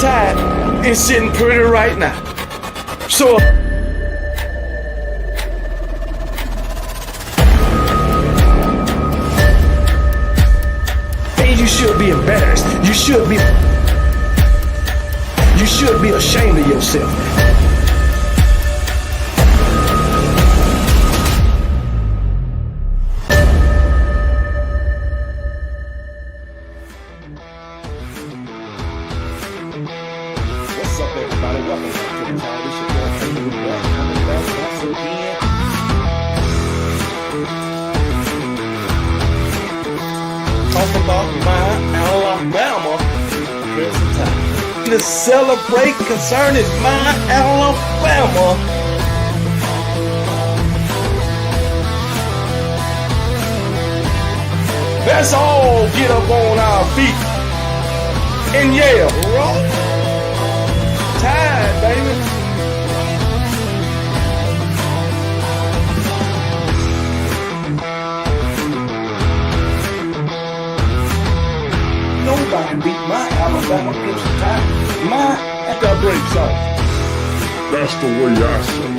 Tide is sitting pretty right now. So you should be embarrassed. You should be ashamed of yourself. What's up, everybody? Welcome back to the channel. This your boy Kangaroo back. Coming back once again. Talk about my Alabama Crimson Tide. To celebrate concerning my Alabama. Let's all get up on our feet and yell, roll Tide, baby. Nobody beat my Alabama Crimson Tide. At that break song. That's the way I say it.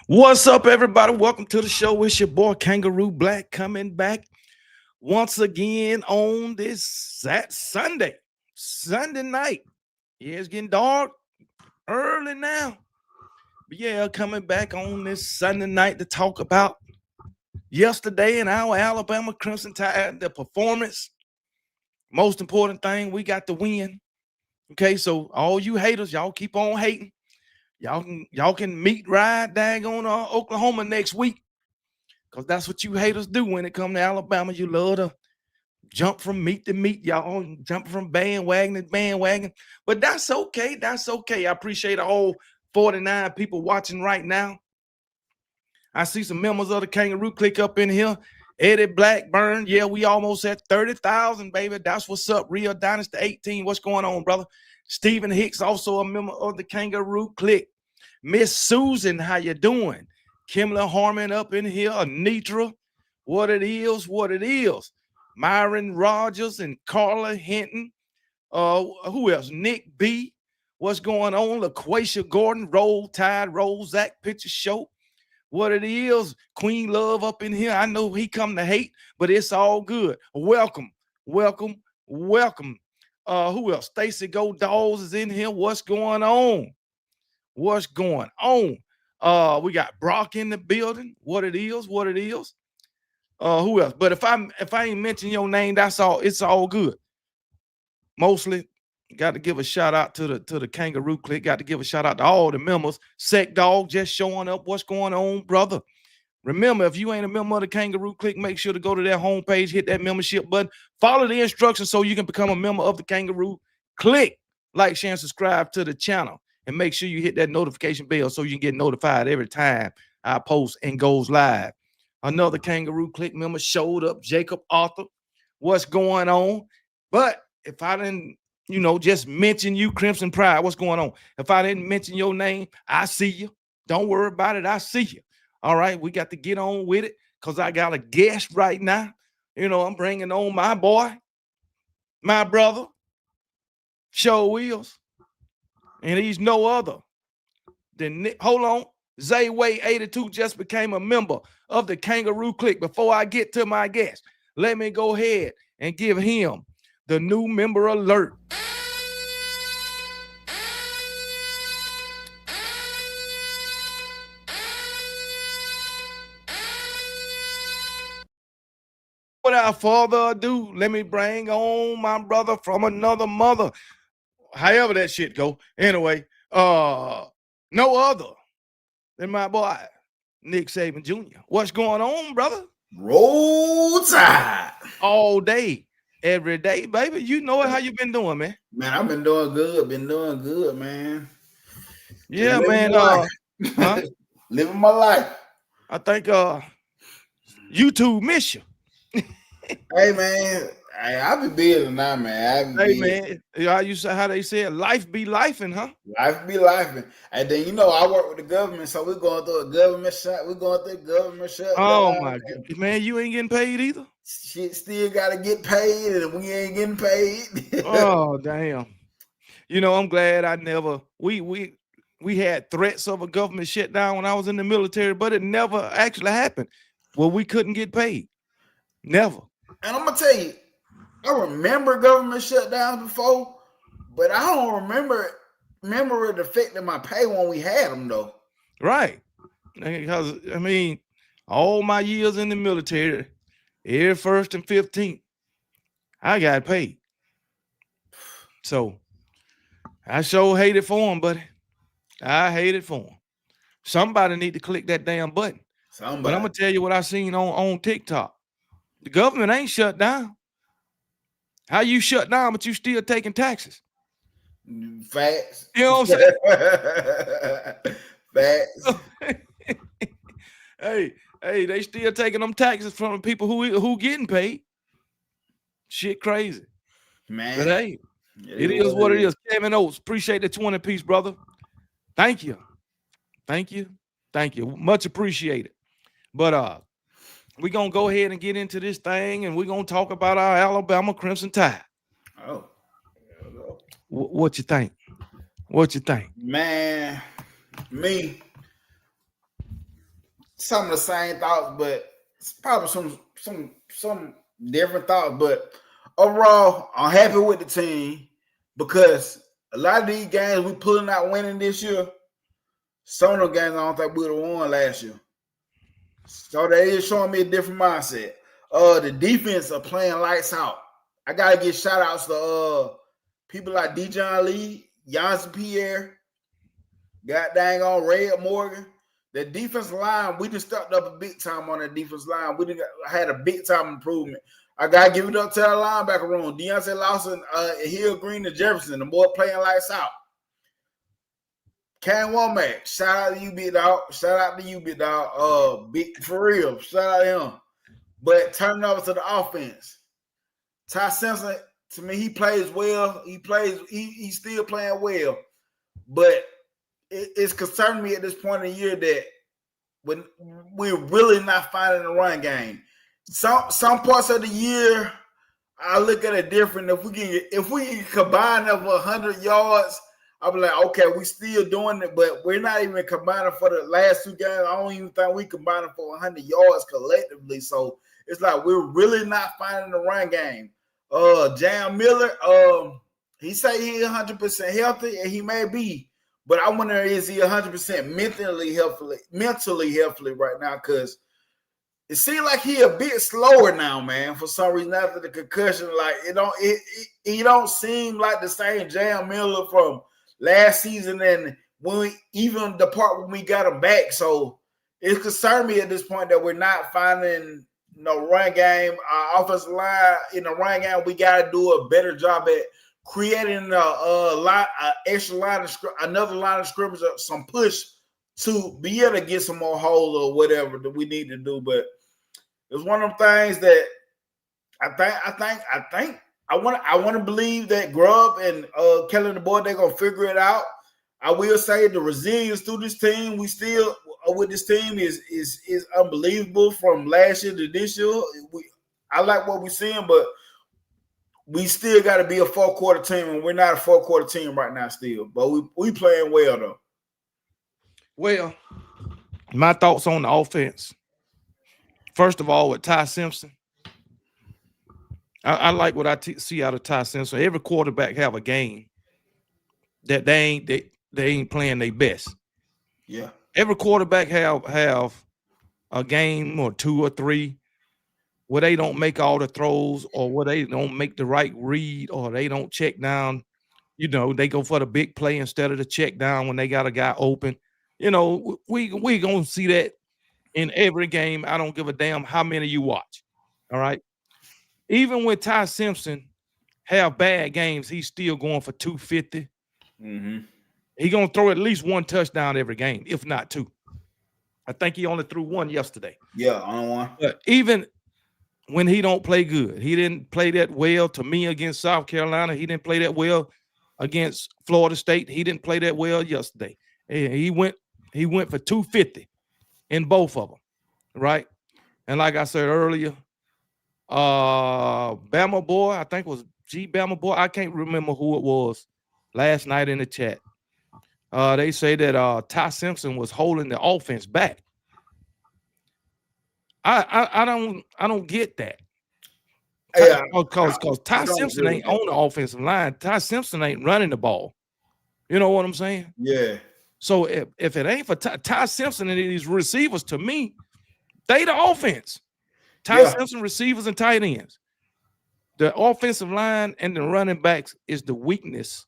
What's up, everybody? Welcome to the show. It's your boy Kangaroo Black coming back once again on this Sunday night. Yeah, it's getting dark early now. But yeah, coming back on this Sunday night to talk about yesterday in our Alabama Crimson Tide, the performance. Most important thing, we got the win. Okay, so all you haters, y'all keep on hating. Y'all can meet ride daggone Oklahoma next week. Because that's what you haters do when it comes to Alabama. You love to jump from meet to meet, y'all jump from bandwagon to bandwagon, but that's okay. That's okay. I appreciate all 49 people watching right now. I see some members of the Kangaroo click up in here. Eddie Blackburn, yeah, we almost at 30,000, baby. That's what's up. Real Dynasty 18, what's going on, brother? Stephen Hicks, also a member of the Kangaroo click. Miss Susan, how you doing? Kimberly Harmon up in here. Anitra, what it is. Myron Rogers and Carla Hinton. Who else? Nick B. What's going on? LaQuasia Gordon, Roll Tide, Roll Zach Picture Show. What it is. Queen Love up in here. I know he come to hate, but it's all good. Welcome. Who else? Stacy Go Dolls is in here. What's going on? We got Brock in the building. What it is. Who else? But if I ain't mention your name, that's all. It's all good. Mostly, got to give a shout out to the Kangaroo click. Got to give a shout out to all the members. Sec Dog just showing up. What's going on, brother? Remember, if you ain't a member of the Kangaroo click, make sure to go to their homepage, hit that membership button, follow the instructions so you can become a member of the Kangaroo click. Like, share, and subscribe to the channel, and make sure you hit that notification bell so you can get notified every time I post and goes live. Another Kangaroo click member showed up, Jacob Arthur. What's going on? But if I didn't, just mention you, Crimson Pride, what's going on? If I didn't mention your name, I see you. Don't worry about it. I see you. All right, we got to get on with it because I got a guest right now. I'm bringing on my boy, my brother, Show Wheels. And he's no other than Nick. Hold on. Zayway82 just became a member of the Kangaroo click. Before I get to my guest, let me go ahead and give him the new member alert. Without further ado, let me bring on my brother from another mother. However that shit go. Anyway, no other than my boy, Nick Saban Jr. What's going on, brother? Roll Tide. All day, every day, baby. You know it. How you been doing, man? Man, I've been doing good. Man. Yeah, man. Living my life. I think YouTube miss you. Hey, man. I be busy now, man. I be Hey busy. man, you say how they said life be lifing, huh? Life be life. And then I work with the government, so we're going through a government shut. We're going through a government Oh shutdown. my god, man, you ain't getting paid either. Shit still gotta get paid, and we ain't getting paid. Oh damn. I'm glad I never we had threats of a government shutdown when I was in the military, but it never actually happened. Well, we couldn't get paid. Never. And I'm gonna tell you, I remember government shutdowns before, but I don't remember it affecting my pay when we had them though. Right. Because all my years in the military, every 1st and 15th, I got paid. So I sure hate it for them, buddy. I hate it for them. Somebody need to click that damn button. Somebody. But I'm gonna tell you what I seen on TikTok. The government ain't shut down. How you shut down, but you still taking taxes? Facts. You know what I'm saying? Facts. hey, they still taking them taxes from the people who getting paid. Shit crazy. Man. But hey, it is what it is. Kevin Oates, appreciate the 20 piece, brother. Thank you. Thank you. Thank you. Much appreciated. But we're gonna go ahead and get into this thing, and we're gonna talk about our Alabama Crimson Tide. Oh. What you think? What you think? Man, me, some of the same thoughts, but it's probably some different thoughts. But overall, I'm happy with the team because a lot of these games we pulling out winning this year. Some of the games I don't think we would have won last year. So that is showing me a different mindset. The defense are playing lights out. I gotta give shout outs to people like Dijon Lee, Jansen Pierre, God dang on Red Morgan. The defensive line, we just stepped up a big time on that defensive line. We had a big time improvement. I gotta give it up to our linebacker room. Deontay Lawson, Hill Green, and Jefferson. The boy playing lights out. Cam Womack, shout out to you, big dog. Shout out to you, big dog. Big for real. Shout out to him. But turning over to the offense. Ty Simpson, to me, he plays well. He's still playing well. But it's concerning me at this point in the year that when we're really not finding the run game. Some parts of the year, I look at it different. If we can combine over 100 yards, I'll be like, okay, we still doing it, but we're not even combining for the last 2 games. I don't even think we combining for 100 yards collectively. So it's like we're really not finding the run game. Jam Miller, he say he 100% healthy, and he may be, but I wonder is he 100% mentally healthy right now? Because it seems like he a bit slower now, man. For some reason, after the concussion, like he don't seem like the same Jam Miller from last season, and even the part when we got him back. So it concerned me at this point that we're not finding no run game. Our offensive line in the run game, we got to do a better job at creating another line of scrimmage, some push to be able to get some more holes or whatever that we need to do. But it's one of them things that I think I want to believe that Grubb and Kelly and the boy, they're gonna figure it out. I will say the resilience through this team, we still with this team is unbelievable from last year to this year. I like what we're seeing, but we still got to be a 4-quarter team, and we're not a 4-quarter team right now still. But we playing well though. Well, my thoughts on the offense. First of all, with Ty Simpson, I like what I see out of Ty Simpson. Every quarterback have a game that they ain't playing their best. Yeah. Every quarterback have a game or 2 or 3 where they don't make all the throws, or where they don't make the right read, or they don't check down. They go for the big play instead of the check down when they got a guy open. We gonna see that in every game. I don't give a damn how many you watch. All right. Even when Ty Simpson have bad games, he's still going for 250. Mm-hmm. He's going to throw at least 1 touchdown every game, if not 2. I think he only threw 1 yesterday. Yeah, on 1. But even when he don't play good. He didn't play that well to me against South Carolina. He didn't play that well against Florida State. He didn't play that well yesterday. He went for 250 in both of them, right? And like I said earlier, Bama boy, I think it was G Bama boy. I can't remember who it was last night in the chat. They say that Ty Simpson was holding the offense back. I don't get that. Yeah, Because Ty Simpson ain't on the offensive line. Ty Simpson ain't running the ball. You know what I'm saying? Yeah. So if it ain't for Ty Simpson and these receivers, to me, they the offense. Ty Simpson receivers and tight ends. The offensive line and the running backs is the weakness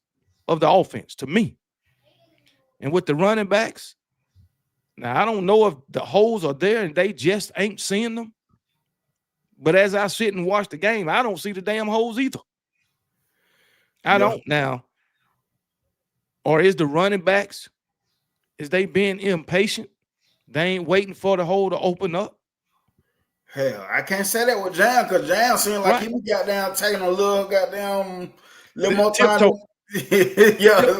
of the offense to me. And with the running backs, now I don't know if the holes are there and they just ain't seeing them. But as I sit and watch the game, I don't see the damn holes either. I don't now. Or is the running backs, is they being impatient? They ain't waiting for the hole to open up? Hell, I can't say that with Jam because Jam seemed like he was goddamn taking a little more time. Yeah.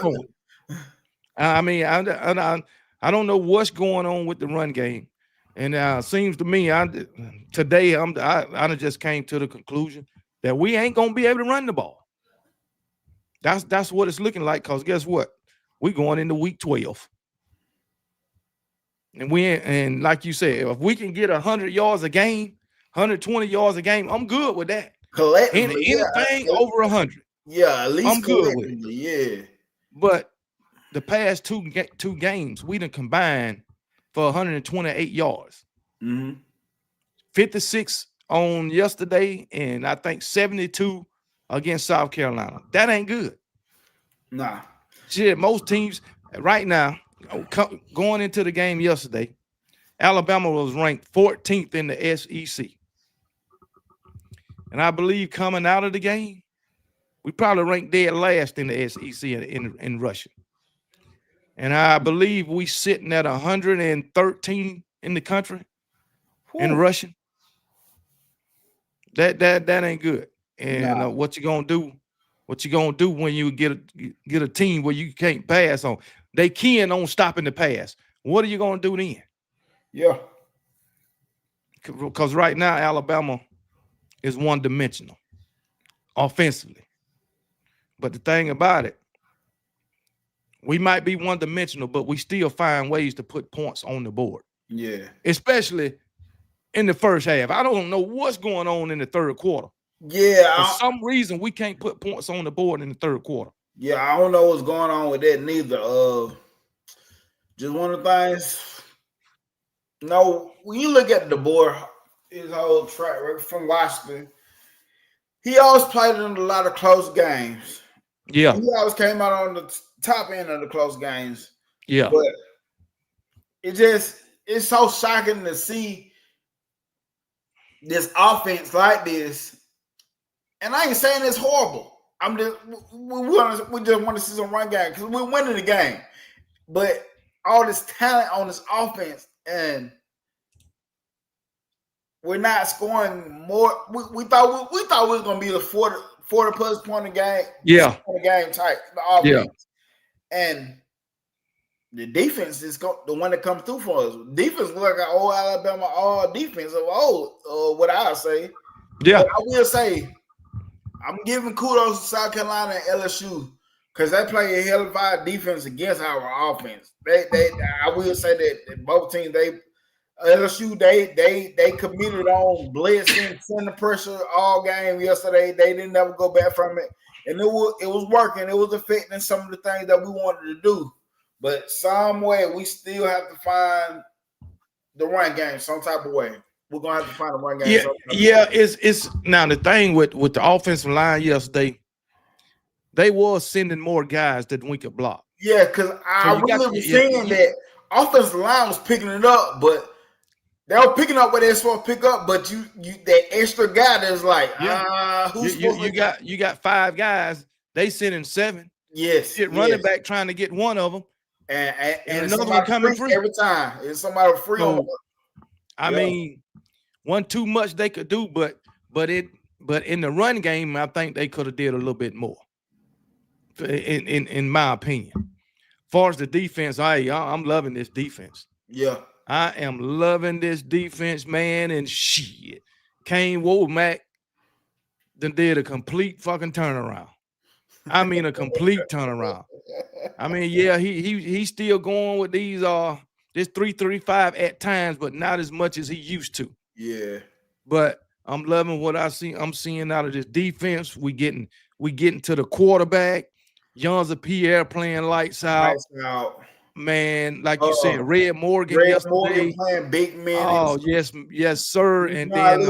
I mean, I don't know what's going on with the run game. And seems to me, today I just came to the conclusion that we ain't gonna be able to run the ball. That's what it's looking like. Cause guess what? We going into week 12, and like you said, if we can get 100 yards a game, 120 yards a game, I'm good with that. Anything over 100, at least I'm good with it. Yeah, but the past two games, we done combined for 128 yards. 56 on yesterday, and I think 72 against South Carolina. That ain't good. Nah. Shit, most teams right now, going into the game yesterday, Alabama was ranked 14th in the SEC. And I believe coming out of the game, we probably ranked dead last in the SEC in rushing. And I believe we sitting at 113 in the country in rushing. That ain't good. And what you gonna do? What you gonna do when you get a team where you can't pass on? They keying on stopping the pass. What are you gonna do then? Yeah. Because right now Alabama is one-dimensional offensively. But the thing about it, we might be one-dimensional, but we still find ways to put points on the board. Yeah. Especially in the first half. I don't know what's going on in the third quarter. Yeah. For some reason, we can't put points on the board in the third quarter. Yeah, I don't know what's going on with that neither. Just one of the things. No, when you look at the board, his whole track record from Washington, he always played in a lot of close games. Yeah. He always came out on the top end of the close games. Yeah. But it's so shocking to see this offense like this. And I ain't saying it's horrible. We just want to see some run game because we're winning the game. But all this talent on this offense and we're not scoring more. We thought we was gonna be the 40 plus point a game. Yeah. Game type. The offense. Yeah. And the defense is the one that comes through for us. Defense look like an old Alabama all defense of old, what I say. Yeah. But I will say I'm giving kudos to South Carolina and LSU because they play a hell of a defense against our offense. I will say that both teams, LSU, they committed on blitzing, center pressure all game yesterday. They didn't ever go back from it, and it was working. It was affecting some of the things that we wanted to do. But some way we still have to find the run game some type of way. We're gonna have to find a run game. It's now the thing with the offensive line yesterday. They was sending more guys that we could block. Yeah, because I really was saying that offensive line was picking it up, but they were picking up what they're supposed to pick up. But you that extra guy that's like, who's you got 5 guys. They sending 7. Yes, running back trying to get one of them, and another one coming free every time. It's somebody free. I mean, one too much they could do, but but in the run game, I think they could have did a little bit more. In my opinion, as far as the defense, I'm loving this defense. Yeah, I am loving this defense, man. And shit, Kane Womack then did a complete fucking turnaround. I mean, a complete turnaround. I mean, yeah, he's still going with these this 335 at times, but not as much as he used to. Yeah. But I'm loving what I'm seeing out of this defense. We getting to the quarterback. Yonza Pierre playing lights out. Lights out. Man, like you said, Red Morgan Morgan playing big minutes. Oh, yes, sir. And then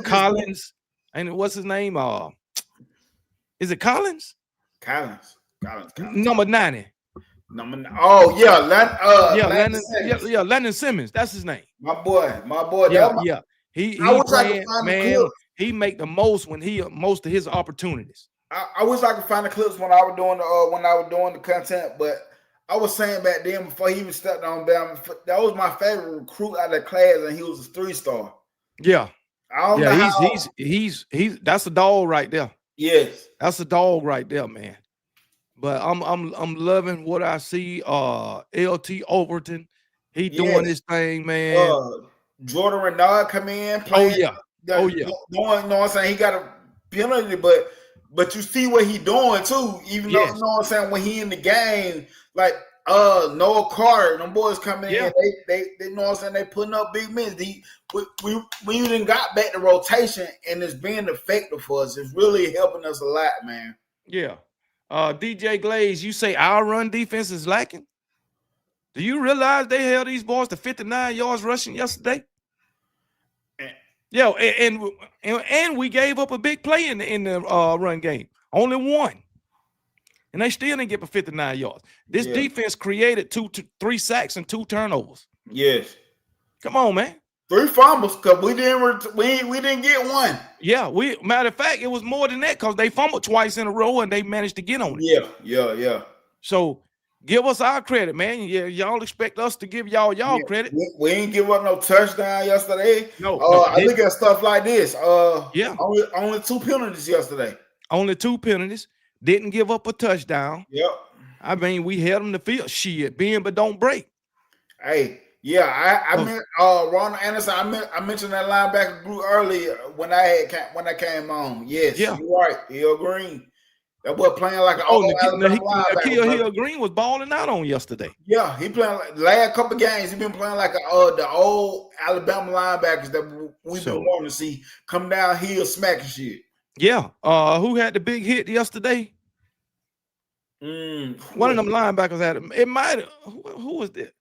Collins. And what's his name? Is it Collins? Collins. Number 90. Oh yeah, Landon Simmons. That's his name. My boy. Yeah. He playing, man. He make the most most of his opportunities. I wish I could find the clips when I was doing the content, but I was saying back then before he even stepped on Bama, that was my favorite recruit out of the class, and he was a 3-star. Yeah. I don't know he's that's a dog right there. Yes. That's a dog right there, man. But I'm loving what I see. LT Overton, he doing his thing, man. Jordan Renard come in playing. Oh yeah. Doing, you know what I'm saying? He got a penalty, but you see what he doing too. Even though, you know what I'm saying, when he in the game, like Noah Carter, them boys come in, they know what I'm saying, they putting up big minutes. We even got back to rotation, and it's being effective for us. It's really helping us a lot, man. Yeah. DJ Glaze, you say our run defense is lacking? Do you realize they held these boys to 59 yards rushing yesterday? Yeah, and we gave up a big play in the run game. Only one. And they still didn't get for 59 yards. This defense created 3 sacks and 2 turnovers. Yes. Come on, man. 3 fumbles because we didn't get one. Yeah, matter of fact, it was more than that because they fumbled twice in a row and they managed to get on it. Yeah. So give us our credit, man. Yeah, y'all expect us to give y'all credit. We ain't give up no touchdown yesterday. No, I look at stuff like this. Only 2 penalties yesterday. Only 2 penalties. Didn't give up a touchdown. Yep. I mean, we held them to field. Shit, bend but don't break. Hey, yeah, I meant Ronald Anderson. I mentioned that linebacker group earlier when I came on. Yes, you're right. Hill Green. That boy playing like an Nikhil Hill Green was balling out on yesterday. Yeah, he playing like last couple games. He been playing like the old Alabama linebackers that we've been wanting to see come down here smacking shit. Yeah. Who had the big hit yesterday? One of them linebackers had it. It might have. Who was that?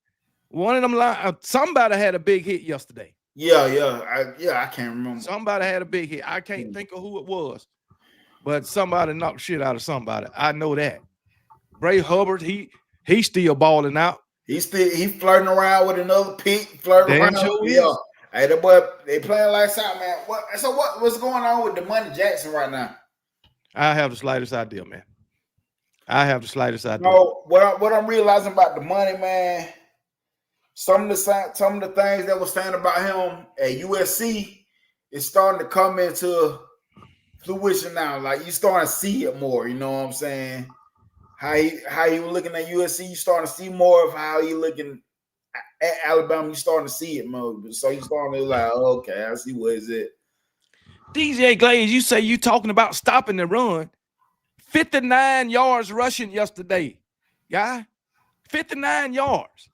One of them somebody had a big hit yesterday. I can't remember. Somebody had a big hit. I can't think of who it was, but somebody knocked shit out of somebody. I know that. Bray Hubbard, he still balling out. He flirting around with another pick. Flirting around. Sure Hey, the boy, they playing lights out, man. What's going on with DeMonte Jackson right now? I have the slightest idea, man. I have the slightest idea. No, what I'm realizing about the money, man. Some of the things that was saying about him at USC is starting to come into fruition now. Like you starting to see it more. You know what I'm saying? How he was looking at USC, you starting to see more of how he looking at Alabama. You starting to see it more. So you starting to like, oh, okay, I see what is it. DJ Glaze, you say you talking about stopping the run. 59 yards rushing yesterday, guy. 59 yards.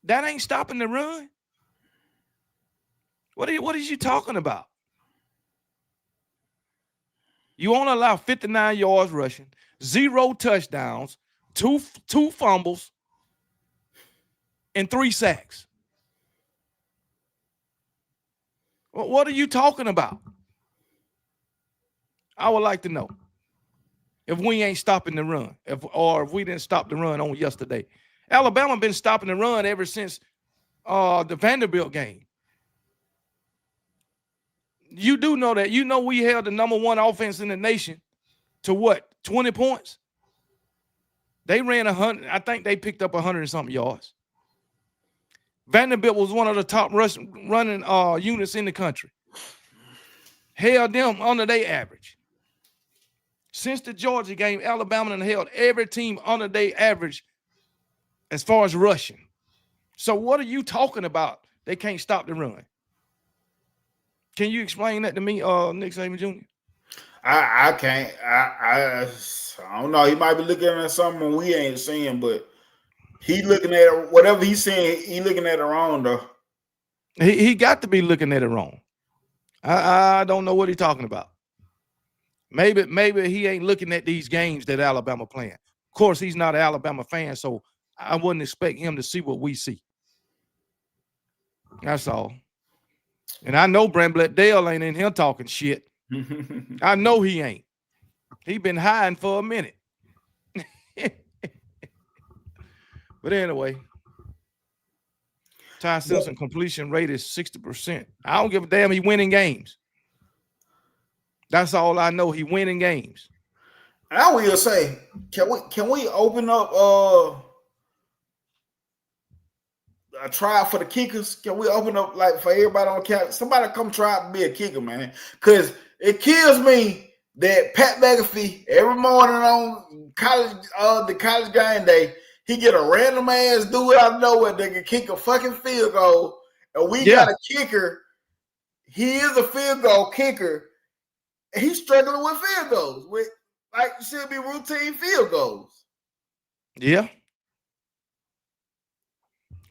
That ain't stopping the run. What is you talking about? You want to allow 59 yards rushing, 0 touchdowns, two fumbles, and 3 sacks. What are you talking about? I would like to know if we ain't stopping the run, if we didn't stop the run on yesterday. Alabama been stopping the run ever since the Vanderbilt game. You do know that. You know we held the number 1 offense in the nation to what? 20 points? They ran 100. I think they picked up 100 and something yards. Vanderbilt was one of the top running units in the country. held them under their average. Since the Georgia game, Alabama done held every team under their average as far as rushing. So what are you talking about? They can't stop the run. Can you explain that to me, Nick Saban Jr.? I can't. I don't know. He might be looking at something we ain't seeing, but he looking at it, whatever he's saying, he looking at it wrong though. He got to be looking at it wrong. I don't know what he's talking about. Maybe he ain't looking at these games that Alabama playing. Of course, he's not an Alabama fan, so I wouldn't expect him to see what we see. That's all. And I know Bramblett Dale ain't in here talking shit. I know he ain't. He been hiding for a minute. But anyway, Ty Simpson completion rate is 60%. I don't give a damn. He winning games. That's all I know. He winning games. I will say, can we open up a trial for the kickers? Can we open up like for everybody on campus? Somebody come try to be a kicker, man. Because it kills me that Pat McAfee every morning on college, the college game day, he get a random ass dude out of nowhere that can kick a fucking field goal, and we got a kicker. He is a field goal kicker. And he's struggling with field goals. With like should be routine field goals. Yeah.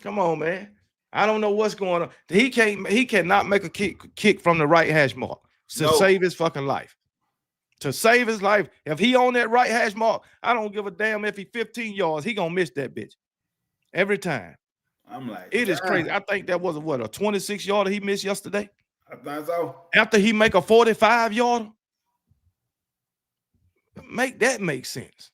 Come on, man. I don't know what's going on. He cannot make a kick from the right hash mark to save his fucking life. To save his life. If he on that right hash mark, I don't give a damn if he 15 yards. He gonna miss that bitch. Every time. I'm like, it is crazy. I think that was a 26 yarder he missed yesterday. I think so. After he make a 45 yarder. Make sense.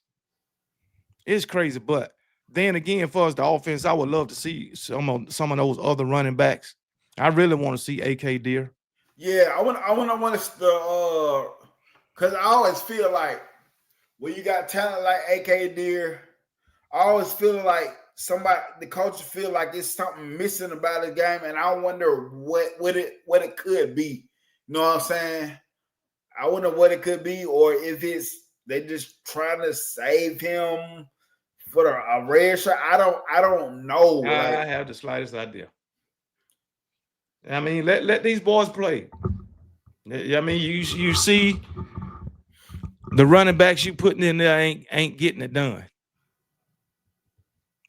It's crazy, but then again, for us, the offense, I would love to see some of those other running backs. I really want to see AK Deer. Yeah, I want to because I always feel like when you got talent like AK Deer, I always feel like the coach feel like there's something missing about the game, and I wonder what it could be. You know what I'm saying? I wonder what it could be, or if they just trying to save him for a red shirt. I don't know. I have the slightest idea. I mean, let these boys play. I mean, you see the running backs you putting in there ain't getting it done.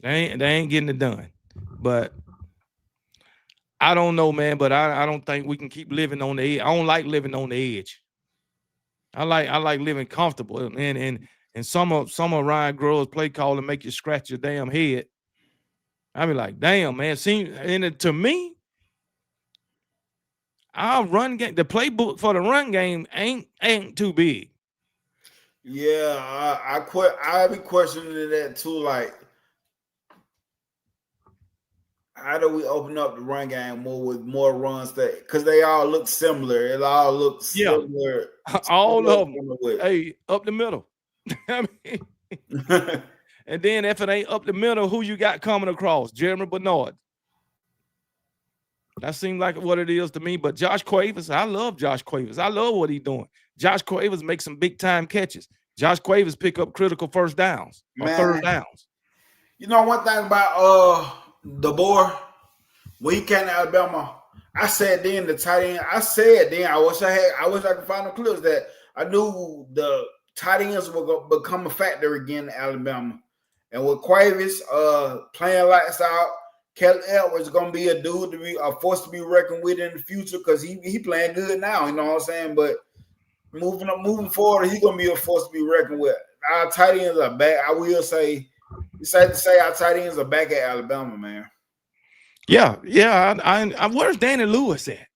They ain't getting it done. But I don't know, man. But I don't think we can keep living on the edge. I don't like living on the edge. I like living comfortable, and some of Ryan Grove's play call and make you scratch your damn head. I be like, damn, man. To me, our run game, the playbook for the run game ain't too big. Yeah, I be questioning that too. Like, how do we open up the run game more with more runs because they all look similar. It all looks similar. All of them. Hey, up the middle. I mean, and then if it ain't up the middle, who you got coming across? Jeremy Bernard. That seems like what it is to me. But Josh Quavers, I love Josh Quavers. I love what he's doing. Josh Quavers makes some big time catches. Josh Quavers pick up critical first downs or third downs. You know one thing about the boy, when he came to Alabama, I said then the tight end. I said then I wish I could find the clips that I knew the tight ends were going to become a factor again in Alabama. And with Quavers playing lights out, Kelly Edwards is going to be a dude to be a force to be reckoned with in the future because he playing good now. You know what I'm saying? But moving forward, he's going to be a force to be reckoned with. Our tight ends are back. I will say, it's safe to say our tight ends are back at Alabama, man. Yeah. I where's Danny Lewis at?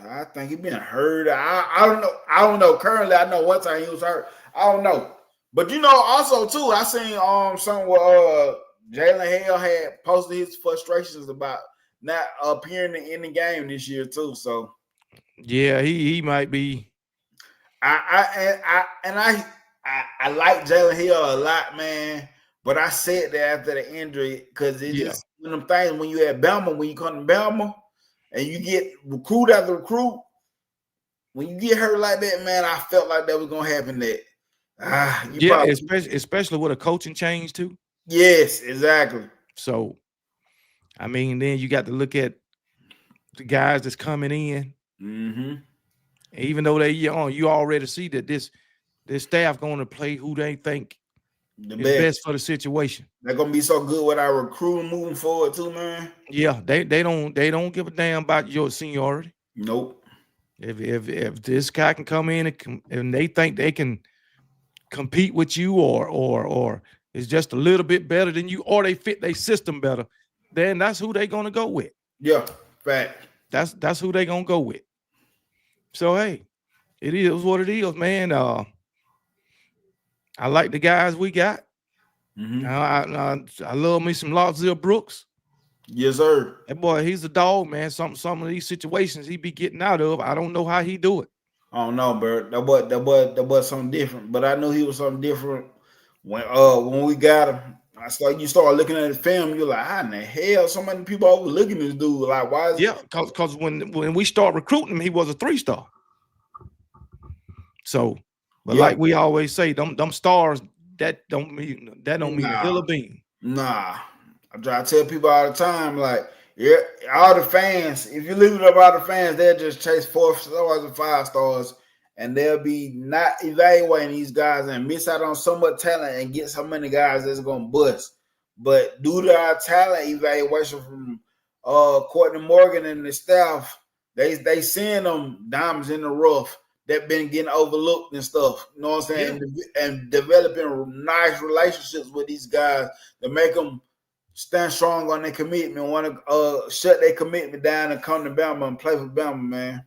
I think he's been hurt. I don't know. Currently, I know one time he was hurt. I don't know. But also too, I seen something where Jalen Hale had posted his frustrations about not appearing in the game this year too. So yeah, he might be. I like Jalen Hale a lot, man. But I said that after the injury because it's just one of them things when you at Bama, when you come to Bama and you get recruit after recruit, when you get hurt like that, man, I felt like that was gonna happen. That you Yeah, probably especially with a coaching change too. yes, exactly. So I mean, then you got to look at the guys that's coming in. Mm-hmm. Even though they young, you already see that this staff going to play who they think The is best. best for the situation. They're gonna be so good with our recruiting moving forward too, man. Yeah, they don't give a damn about your seniority. Nope. If this guy can come in and they think they can compete with you or is just a little bit better than you or they fit their system better, then that's who they gonna go with. Yeah, fact. That's who they gonna go with. So hey, it is what it is, man. I like the guys we got. Mm-hmm. I love me some Lozzie Brooks. Yes, sir. That boy, he's a dog, man. Some of these situations he be getting out of, I don't know how he do it. I don't know, bro. That was something different. But I knew he was something different when we got him. I start you start looking at the film, you're like, how in the hell so many people overlooking this dude? Like, why is Yeah, because when we start recruiting him, he was a 3-star. So, but yeah, like we always say, them stars that don't mean a hill of bean. Nah. I try to tell people all the time, like, yeah, all the fans, if you leave it up all the fans, they'll just chase 4 stars and 5 stars, and they'll be not evaluating these guys and miss out on so much talent and get so many guys that's gonna bust. But due to our talent evaluation from Courtney Morgan and the staff, they seeing them diamonds in the rough that been getting overlooked and stuff. You know what I'm saying? Yeah. And developing nice relationships with these guys to make them stand strong on their commitment, want to shut their commitment down and come to Bama and play for Bama, man.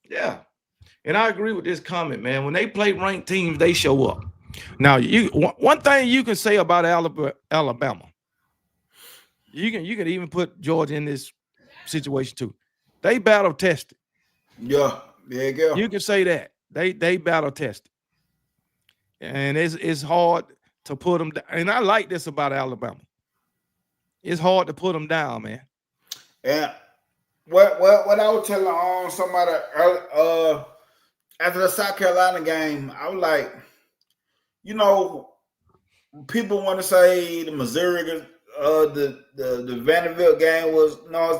Yeah. And I agree with this comment, man. When they play ranked teams, they show up. Now, one thing you can say about Alabama, you can even put Georgia in this situation too. They battle tested. Yeah, there you go. You can say that they battle tested, and it's hard to put them down. And I like this about Alabama. It's hard to put them down, man. Yeah. What I was telling somebody early, after the South Carolina game, I was like, you know, people want to say the Missouri, the Vanderbilt game was, you know,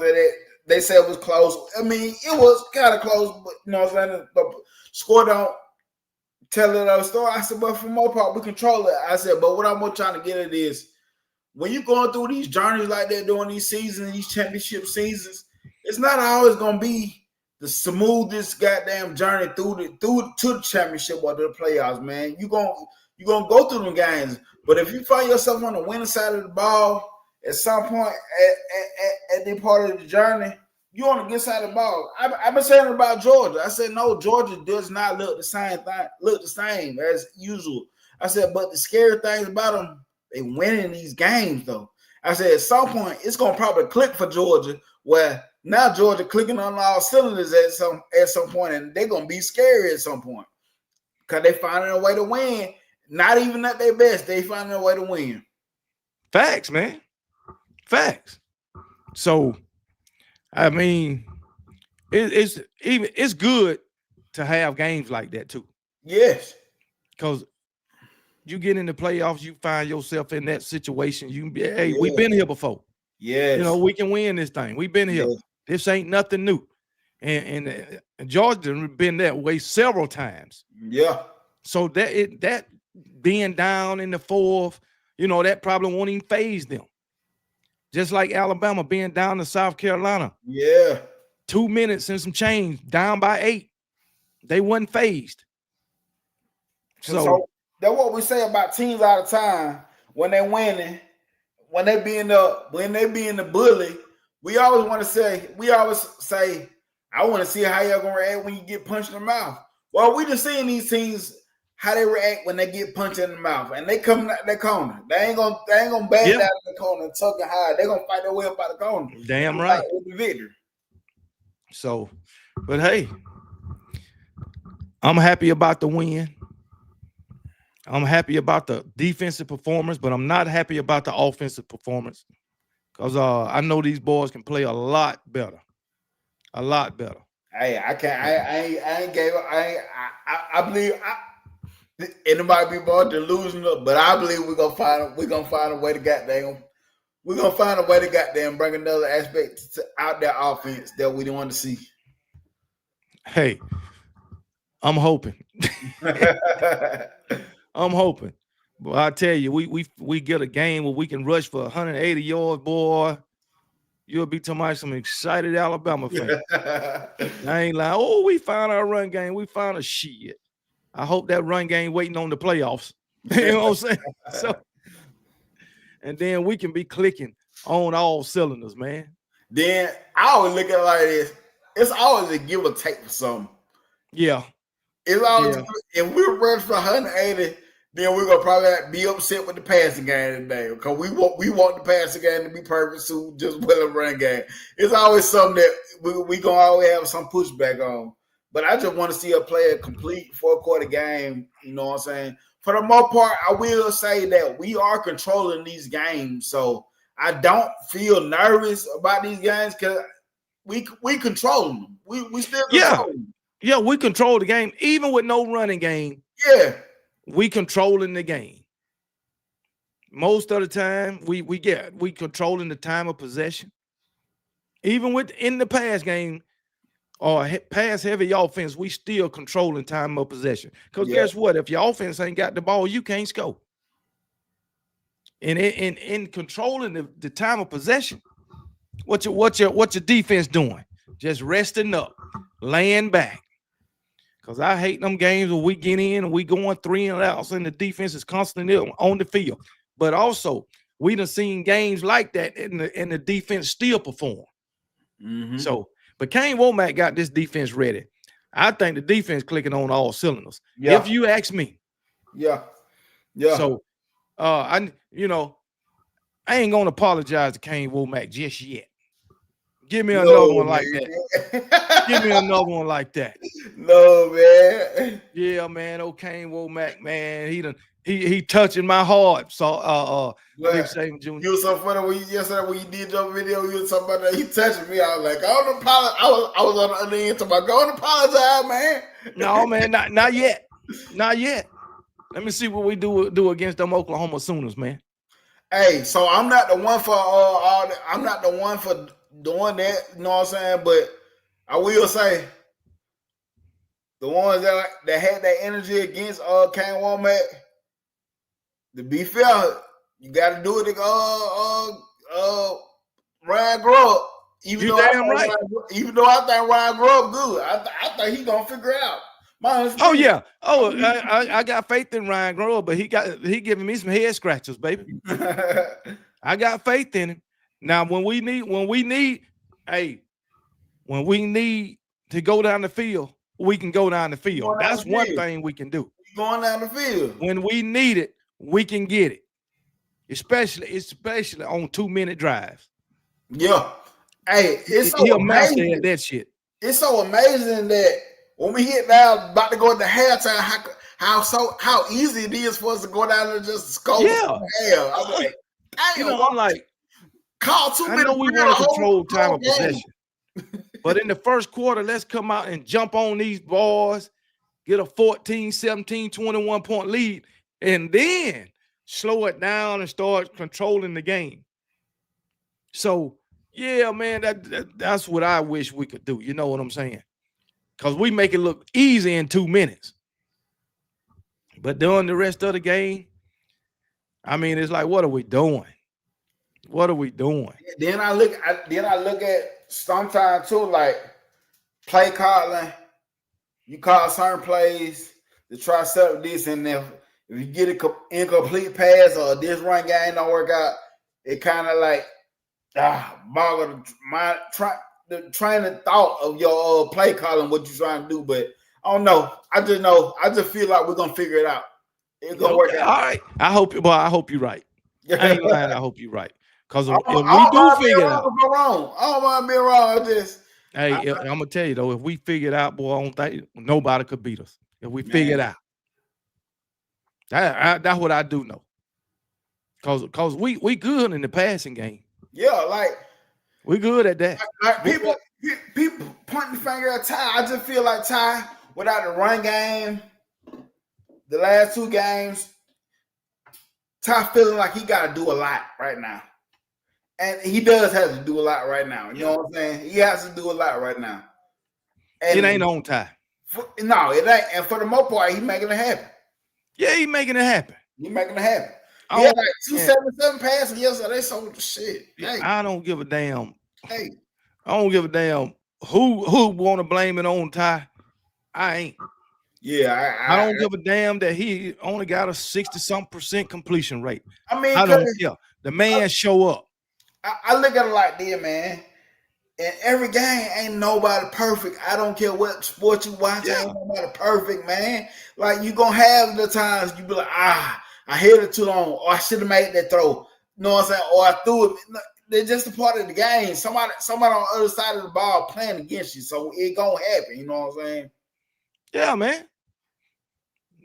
they said it was close. I mean, it was kind of close, but you know what I'm saying? But score don't tell it a story. I said, but for the most part, we control it. I said, but what I'm trying to get at is when you're going through these journeys like that during these seasons, these championship seasons, it's not always gonna be the smoothest goddamn journey to the championship or to the playoffs, man. You're gonna go through them games. But if you find yourself on the winning side of the ball at some point at the part of the journey, you're on the good side of the ball. I've been saying about Georgia. I said, no, Georgia does not look the same as usual. I said, but the scary things about them, they winning these games though. I said at some point it's gonna probably click for Georgia, where now Georgia clicking on all cylinders at some point, and they're gonna be scary at some point because they finding a way to win. Not even at their best, they finding a way to win. Facts, man. Facts. So, I mean, it's good to have games like that too. Yes, because you get in the playoffs, you find yourself in that situation. You can be, hey, we've been here before. Yes, you know, we can win this thing. We've been here. Yes. This ain't nothing new. And Georgia been that way several times. Yeah. So that being down in the fourth, you know, that probably won't even phase them. Just like Alabama being down to South Carolina. Yeah. 2 minutes and some change, down by 8. They wasn't phased. So that's what we say about teams all the time when they winning, when they being the bully. We always say, I want to see how y'all gonna react when you get punched in the mouth. Well, we just seeing these teams how they react when they get punched in the mouth, and they come out their corner. They ain't gonna back out of the corner and tuck and hide. They gonna fight their way up out the corner. Damn right. With the victory. So, but hey, I'm happy about the win. I'm happy about the defensive performance, but I'm not happy about the offensive performance because I know these boys can play a lot better. A lot better. Hey, I can't. I ain't gave up. I believe. And it might be more delusional, but I believe we're gonna find a way to goddamn. We're gonna find a way to goddamn bring another aspect out that offense that we don't want to see. Hey, I'm hoping. I'm hoping. But I tell you, we get a game where we can rush for 180 yards, boy. You'll be talking about some excited Alabama fans. I ain't like, oh, we found our run game. We found a shit. I hope that run game waiting on the playoffs. You know what I'm saying? So, and then we can be clicking on all cylinders, man. Then I always look at it like this. It's always a give or take for something. Yeah. It's always if we're running for 180, then we're gonna probably be upset with the passing game today because we want the passing game to be perfect, so just with a run game. It's always something that we gonna always have some pushback on. But I just want to see a player complete 4-quarter game. You know what I'm saying? For the most part, I will say that we are controlling these games, so I don't feel nervous about these games because we control them. We still control them. Yeah, we control the game even with no running game. Yeah. We controlling the game. Most of the time, we controlling the time of possession. Even in the pass game or pass heavy offense, we still controlling time of possession. Because guess what? If your offense ain't got the ball, you can't score. And in controlling the time of possession, what your defense doing? Just resting up, laying back. Because I hate them games where we get in and we going 3 and outs and the defense is constantly on the field. But also, we done seen games like that and the defense still perform. Mm-hmm. So, but Kane Womack got this defense ready. I think the defense clicking on all cylinders. Yeah. If you ask me. Yeah. So, I ain't gonna apologize to Kane Womack just yet. Give me another one like that. Give me another one like that. No, man. Yeah, man. Okay, Womack, man. He touching my heart. So Big Saban Jr. You was so funny when you did your video, you was talking about that. He touching me. I was like, I don't apologize. I was on the other end talking about go and apologize, man. No, man, not yet. Not yet. Let me see what we do against them Oklahoma Sooners, man. Hey, so I'm not the one for I'm not the one for doing that, you know what I'm saying? But I will say the ones that had that energy against Kane Womack, to be fair, you gotta do it to Ryan Grubb. Even though I think Ryan Grubb good, I think he gonna figure it out. Oh yeah. Oh, I got faith in Ryan Grubb, but he giving me some head scratches, baby. I got faith in him. Now, when we need to go down the field, we can go down the field. That's one thing we can do. Going down the field. When we need it, we can get it. Especially on 2-minute drives. Yeah. Hey, it's so he'll master that shit. It's so amazing that when we hit down about to go into halftime, how easy it is for us to go down and just score. Yeah. I'm like, I'm like, call 2 minutes. I know we want to control time of possession. But in the first quarter, let's come out and jump on these boys, get a 14, 17, 21 point lead, and then slow it down and start controlling the game. So, yeah, man, that's what I wish we could do. You know what I'm saying? Because we make it look easy in 2 minutes. But during the rest of the game, I mean, it's like, what are we doing? What are we doing? Then I look at sometimes too, like play calling. You call certain plays to try to set up this, and if you get an incomplete pass or this run game don't work out, it kind of like boggle the train of thought of your play calling, what you're trying to do. But I don't know. I just feel like we're gonna figure it out. It's gonna work out. All right. I hope you're right. I ain't lying. I hope you're right. Because if we do figure it out, I don't mind being wrong with this. Hey, I'm gonna tell you though, if we figure it out, boy, I don't think nobody could beat us. If we figure it out, that's what I do know. Cause we good in the passing game. Yeah, like we good at that. Like people People pointing the finger at Ty. I just feel like Ty, without the run game, the last 2 games, Ty feeling like he got to do a lot right now. And he does have to do a lot right now. You know what I'm saying? He has to do a lot right now. And it ain't on Ty. No, it ain't. And for the most part, he making it happen. Yeah, he making it happen. He making it happen. He had like 277 passes yesterday. So shit. Hey. I don't give a damn. Hey. I don't give a damn who want to blame it on Ty. I ain't. Yeah, I don't give a damn that he only got a 60-something% completion rate. I mean, I don't care. The man show up. I look at it like this, man. In every game, ain't nobody perfect. I don't care what sport you watch, ain't nobody perfect, man. Like, you gonna have the times you be like, I hit it too long, or I should have made that throw. You know what I'm saying? Or I threw it. They're just a part of the game. Somebody on the other side of the ball playing against you, so it gonna happen. You know what I'm saying? Yeah, man.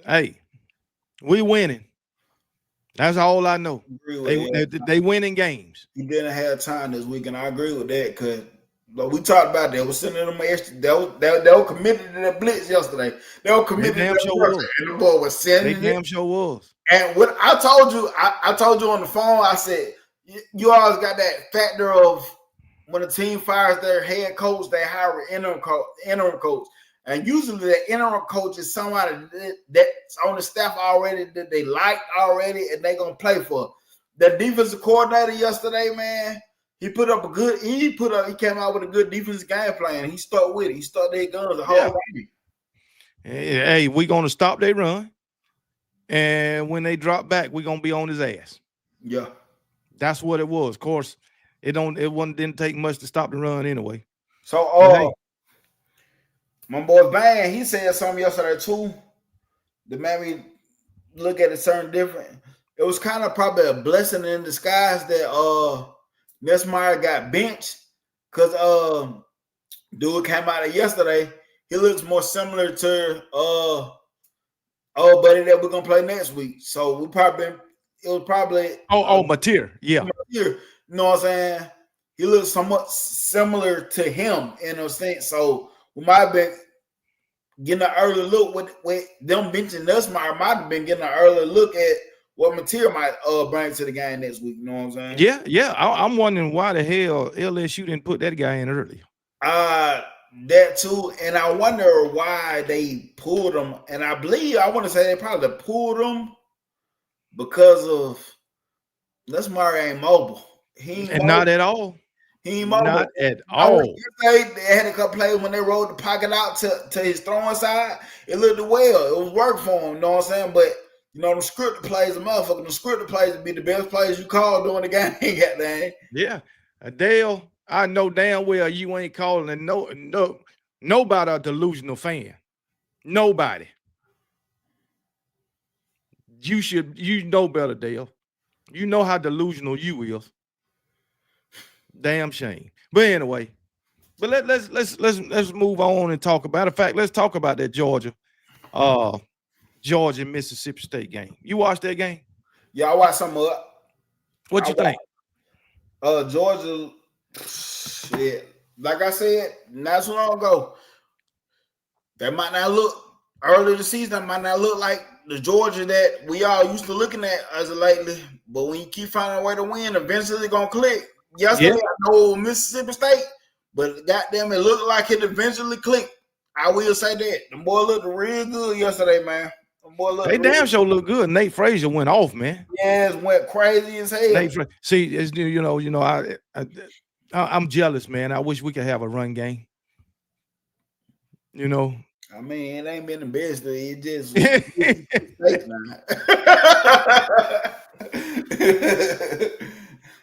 Hey, we winning. That's all I know. They winning games. He didn't have time this weekend. I agree with that because we talked about that. We're sending them extra. They were committed to that blitz yesterday. They were committed to that. And the boy was sending they damn sure was. And what I told you, I told you on the phone, I said, you always got that factor of when a team fires their head coach, they hire an interim coach. And usually the interim coach is somebody that's on the staff already that they like already and they're gonna play for. The defensive coordinator yesterday, man, he came out with a good defensive game plan. He stuck with it. He stuck their guns the whole game. Hey, we're gonna stop their run. And when they drop back, we're gonna be on his ass. Yeah. That's what it was. Of course, didn't take much to stop the run anyway. So my boy Van, he said something yesterday too that made me look at it something different. It was kind of probably a blessing in disguise that Nesmeyer got benched because dude came out of yesterday. He looks more similar to buddy that we're gonna play next week. So Mateer, yeah. You know what I'm saying? He looks somewhat similar to him in a sense. So we might have been getting an early look with them benching Nussmeyer. Might have been getting an early look at what Mateer might bring to the game next week. You know what I'm saying? Yeah. I'm wondering why the hell LSU didn't put that guy in early. That too, and I wonder why they pulled him. And I want to say they probably pulled him because of Nussmeyer ain't mobile. Not at all. He ain't mobile. Not at all. They had a couple plays when they rolled the pocket out to his throwing side. It looked well. It was work for him. You know what I'm saying? But you know, the scripted plays, the scripted plays would be the best plays you call during the game. Goddamn. Yeah, Dale. I know damn well you ain't calling and nobody a delusional fan. Nobody. You know better, Dale. You know how delusional you is. Damn shame. But anyway, let's move on and talk about. In fact, let's talk about that Georgia Mississippi State game. You watched that game? Yeah, I watched some of it. What you think? Georgia, shit. Like I said, not so long ago, that might not look early this season. That might not look like the Georgia that we all used to looking at as of lately. But when you keep finding a way to win, eventually it's gonna click. Yesterday, I know Mississippi State, but goddamn, it looked like it eventually clicked. I will say that. The boy looked real good yesterday, man. They damn sure look good. Nate Frazier went off, man. Yes, went crazy as hell. See, it's, I'm jealous, man. I wish we could have a run game. You know. I mean, it ain't been the best. It just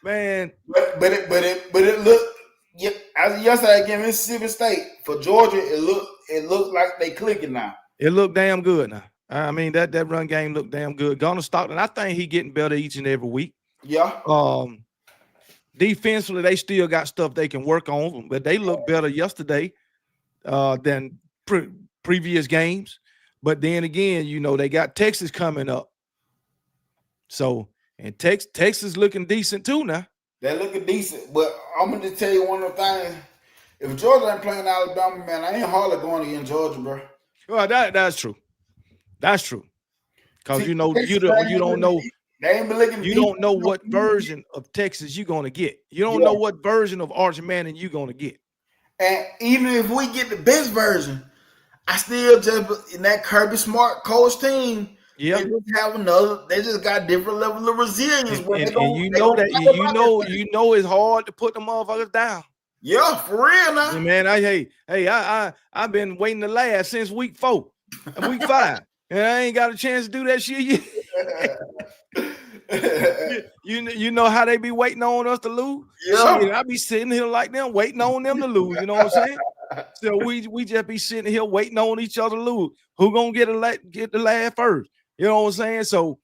man. But it looked. Yeah, as yesterday against Mississippi State for Georgia, it looked like they clicking now. It looked damn good now. I mean, that run game looked damn good. Gunnar Stockton, I think he getting better each and every week. Yeah. Defensively, they still got stuff they can work on, but they look better yesterday than previous games. But then again, they got Texas coming up. So, and Texas looking decent too now. They're looking decent, but I'm going to tell you one of the things. If Georgia ain't playing Alabama, man, I ain't hardly going against Georgia, bro. Well, that's true. That's true. Because you don't know They ain't been looking you deep. don't know what version of Texas you're gonna get. You don't know what version of Arch Manning you're gonna get. And even if we get the best version, I still just in that Kirby Smart coach team. Yeah, they just have another. They just got different level of resilience. And you know it's hard to put the motherfuckers down. Yeah, for real now. Man, I've been waiting to last since week 4 and week 5, and I ain't got a chance to do that shit yet. you know how they be waiting on us to lose? Yeah. Shit, I be sitting here like them, waiting on them to lose. You know what I'm saying? So we just be sitting here waiting on each other to lose. Who gonna get the last first? You know what I'm saying? So,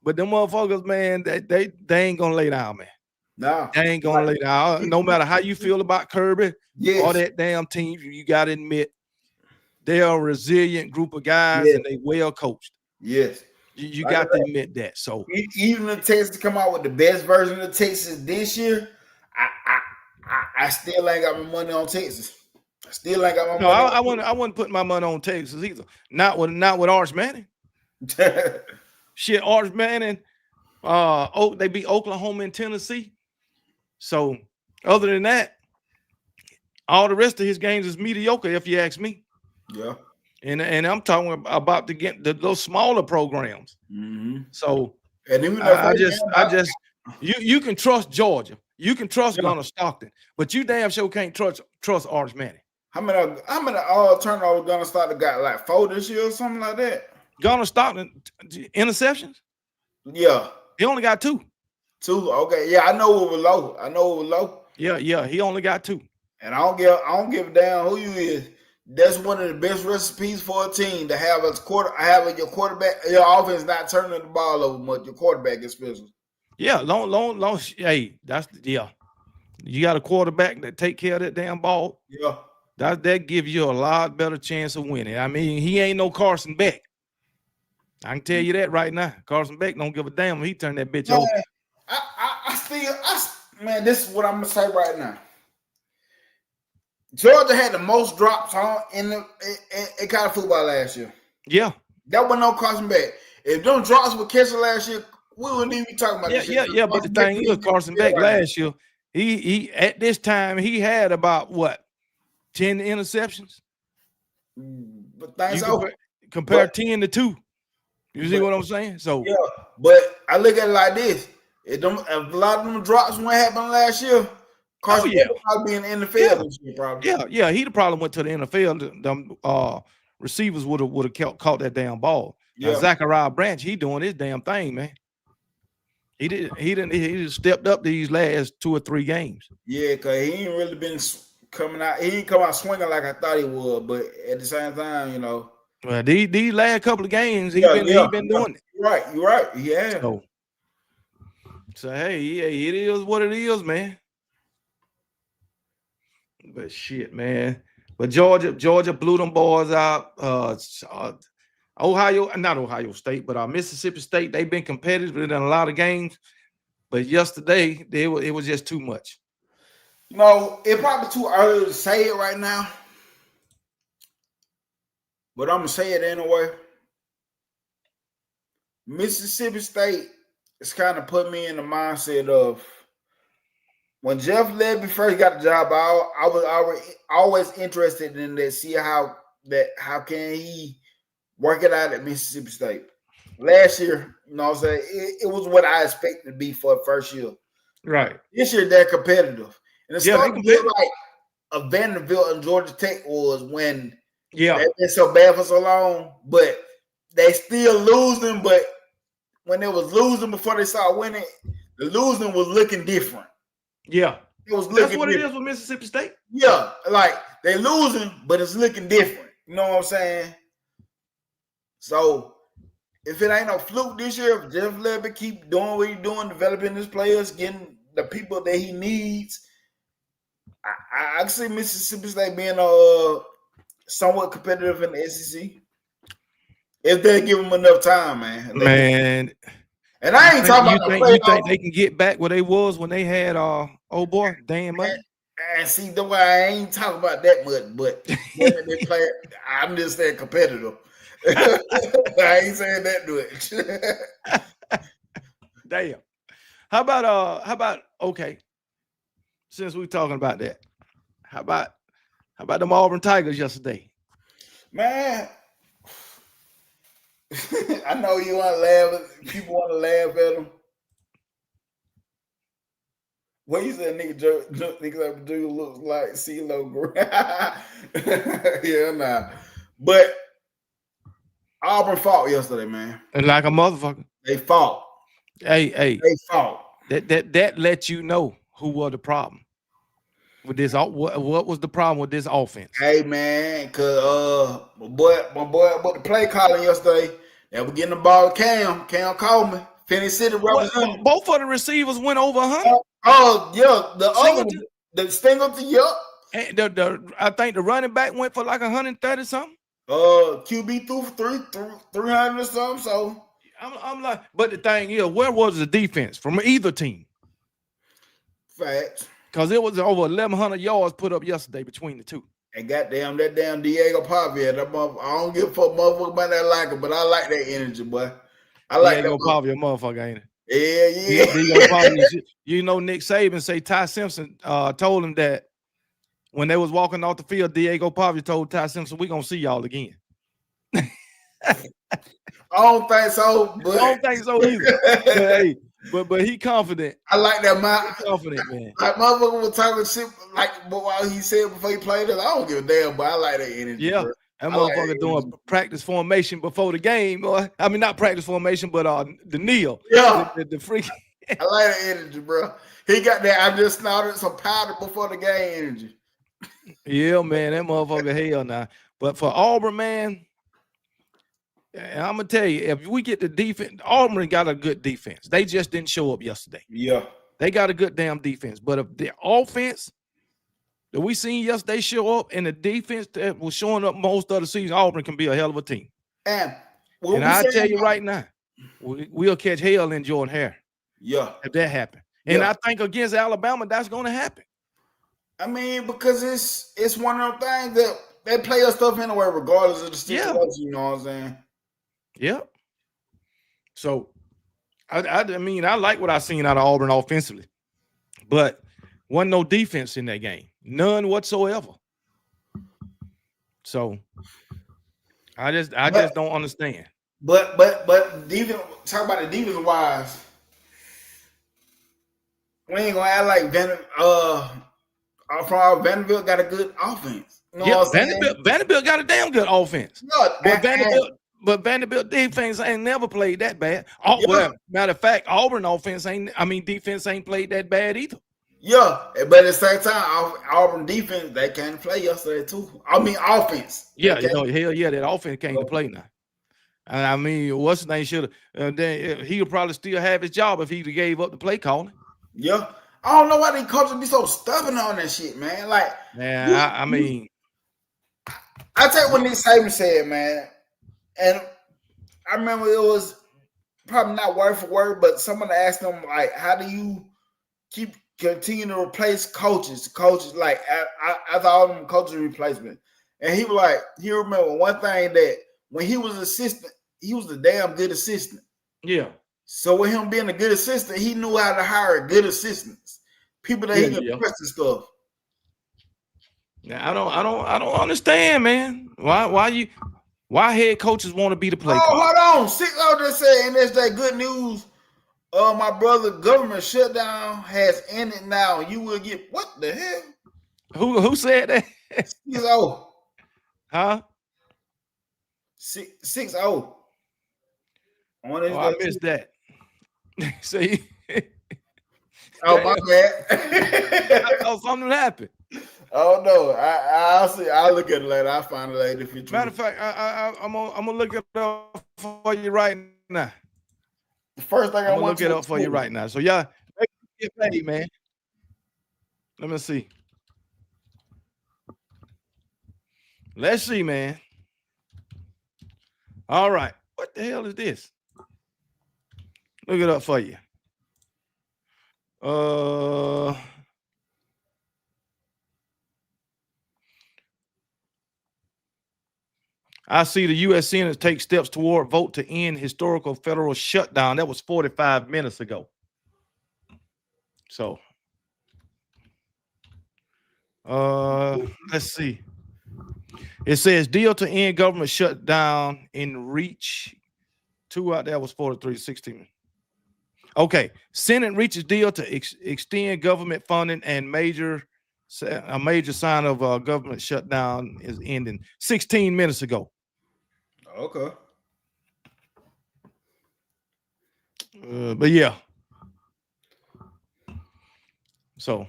but them motherfuckers, man, they ain't gonna lay down, man. No, they ain't gonna lay down. No matter how you feel about Kirby, yes, or that damn team, you gotta admit they are a resilient group of guys, and they well coached. Yes, you got to admit that. So even the Texas come out with the best version of Texas this year, I still ain't got my money on Texas. I still ain't got my money. I wouldn't put my money on Texas either. Not with Arch Manning. Shit, Arch Manning. They beat Oklahoma and Tennessee. So other than that, all the rest of his games is mediocre, if you ask me. Yeah. And I'm talking about to get those smaller programs. Mm-hmm. So and even you can trust Georgia. You can trust Gunnar Stockton, but you damn sure can't trust Arch Manning. How many turnovers Gunnar Stockton got? Like 4 this year or something like that? Gunnar Stockton interceptions? Yeah. He only got 2. 2. Okay. Yeah, I know it was low. Yeah. He only got 2. And I don't give a damn who you is. That's one of the best recipes for a team to have your quarterback, your offense not turning the ball over much. Your quarterback especially. Yeah, long. Hey, you got a quarterback that take care of that damn ball. Yeah, that gives you a lot better chance of winning. I mean, he ain't no Carson Beck. I can tell you that right now. Carson Beck don't give a damn when he turn that bitch over. Man, this is what I'm gonna say right now. Georgia had the most drops in college football last year. Yeah. That wasn't no Carson Beck. If them drops were catching last year, we wouldn't even be talking about this shit. Yeah, but the thing is, Carson Beck last year, he at this time, he had about, 10 interceptions? But thanks compare 10 to 2. You see what I'm saying? So yeah, but I look at it like this. If a lot of them drops went happen last year, Carson Beck would probably be in the NFL this year, probably. Yeah, he'd have probably went to the NFL. The receivers would have caught that damn ball. Yeah. Now, Zachariah Branch, he doing his damn thing, man. He just stepped up these last 2 or 3 games. Yeah, because he ain't really been coming out. He ain't come out swinging like I thought he would, but at the same time, you know. Well, these last couple of games, he been doing it. You're right. Yeah. So hey, it is what it is, man. But shit, man. But Georgia blew them boys out. Not Ohio State, but Mississippi State, they've been competitive in a lot of games. But yesterday, it was just too much. You know, it's probably too early to say it right now. But I'm going to say it anyway. Mississippi State has kind of put me in the mindset of when Jeff Lebby first got the job, I was always interested in that, see how can he work it out at Mississippi State. Last year, you know what I'm saying, it was what I expected to be for the first year. Right. This year, they're competitive. And it's starting to get like a Vanderbilt and Georgia Tech was when they've been so bad for so long, but they still losing. But when they was losing before they started winning, the losing was looking different. Yeah. That's what different. It is with Mississippi State. Yeah, like they losing, but it's looking different. You know what I'm saying? So if it ain't no fluke this year, if Jeff Lebby keep doing what he's doing, developing his players, getting the people that he needs, I can see Mississippi State being somewhat competitive in the SEC if they give them enough time, man. And I ain't talking about you think they can get back where they was when they had old boy Dan Money? And see, the way I ain't talking about that much, but when they play, I'm just saying competitive. I ain't saying that much. Damn. How about okay? Since we're talking about that, how about them Auburn Tigers yesterday? Man, I know you want to laugh. People want to laugh at them. What you said, nigga do looks like CeeLo Green. Yeah, nah. But Auburn fought yesterday, man. And like a motherfucker. They fought. Hey, They fought. That lets you know who was the problem with this. What was the problem with this offense? Hey man, cause my boy, the play calling yesterday. They were getting the ball. Cam called me. Finish City representing. Both of the receivers went over 100. Oh yeah, the Singleton. other the Singleton, yep. And I think the running back went for like 130 something. QB threw for 300 or something. So I'm like, but the thing is, where was the defense from either team? Facts. Because it was over 1,100 yards put up yesterday between the two. And goddamn, that damn Diego Pavia. I don't give a fuck motherfucker about that like it, but I like that energy, boy. I like Diego Pavia, motherfucker, ain't it? Yeah. Diego Pavia, you know, Nick Saban say Ty Simpson told him that when they was walking off the field, Diego Pavia told Ty Simpson, "We gonna see y'all again." I don't think so, but I don't think so either. But hey, but he confident. I like that man. Confident, man. Like motherfucker was talking shit like what he said before he played it. I don't give a damn, but I like that energy. Yeah. Bro. That motherfucker like doing practice formation before the game, boy. I mean, not practice formation, but the kneel. Yeah. The freaking. I like that energy, bro. He got that. I just snorted some powder before the game energy. Yeah, man. That motherfucker hell nah. But for Auburn, man, I'm gonna tell you, if we get the defense, Auburn got a good defense. They just didn't show up yesterday. Yeah. They got a good damn defense. But if the offense that we seen yesterday show up and the defense that was showing up most of the season, Auburn can be a hell of a team. And I tell you right now, we'll catch hell in Jordan Hare. Yeah. If that happened. And I think against Alabama, that's going to happen. I mean, because it's one of those things that they play us stuff anyway, regardless of the situation, you know what I'm saying? Yep. So, I mean, I like what I seen out of Auburn offensively. But wasn't no defense in that game. None whatsoever. So, I just don't understand. But defense, talk about the defense wise. We ain't gonna act like Vanderbilt got a good offense. You know what I'm saying? Vanderbilt got a damn good offense. No, but Vanderbilt defense ain't never played that bad. Well, matter of fact, Auburn defense ain't played that bad either. Yeah, but at the same time, Auburn defense, they can't play yesterday too. I mean, offense. Yeah, hell yeah, that offense came to play now. I mean, what's his name should have? He would probably still have his job if he gave up the play calling. Yeah, I don't know why these coaches be so stubborn on that shit, man. Like, man, I mean, I tell you what Nick Saban said, man, and I remember it was probably not word for word, but someone asked him like, "How do you continue to replace coaches? Like after all them coaches replacement?" And he was like, he remember one thing that when he was assistant, he was a damn good assistant. Yeah. So with him being a good assistant, he knew how to hire good assistants, people that he can trust and stuff. Now, I don't understand, man. Why head coaches want to be the play? Hold on. 6-0 just said, and that's that good news. My brother, government shutdown has ended now. You will get what the hell? Who said that? 6-0. Huh? 6-0. I missed that. See? Oh, my bad. I thought something happened. Oh no, I'll see. I'll look at it later. I'll find it later. If matter of fact, I'm gonna look it up for you right now. The first thing I'm gonna look it up for you right now. So y'all get paid, man. Let me see. Let's see, man. All right. What the hell is this? Look it up for you. I see the U.S. Senate take steps toward vote to end historical federal shutdown. That was 45 minutes ago. So, let's see. It says deal to end government shutdown in reach. 2 out there was 43, 16. Okay. Senate reaches deal to extend government funding and a major sign of government shutdown is ending 16 minutes ago. Okay. But yeah. So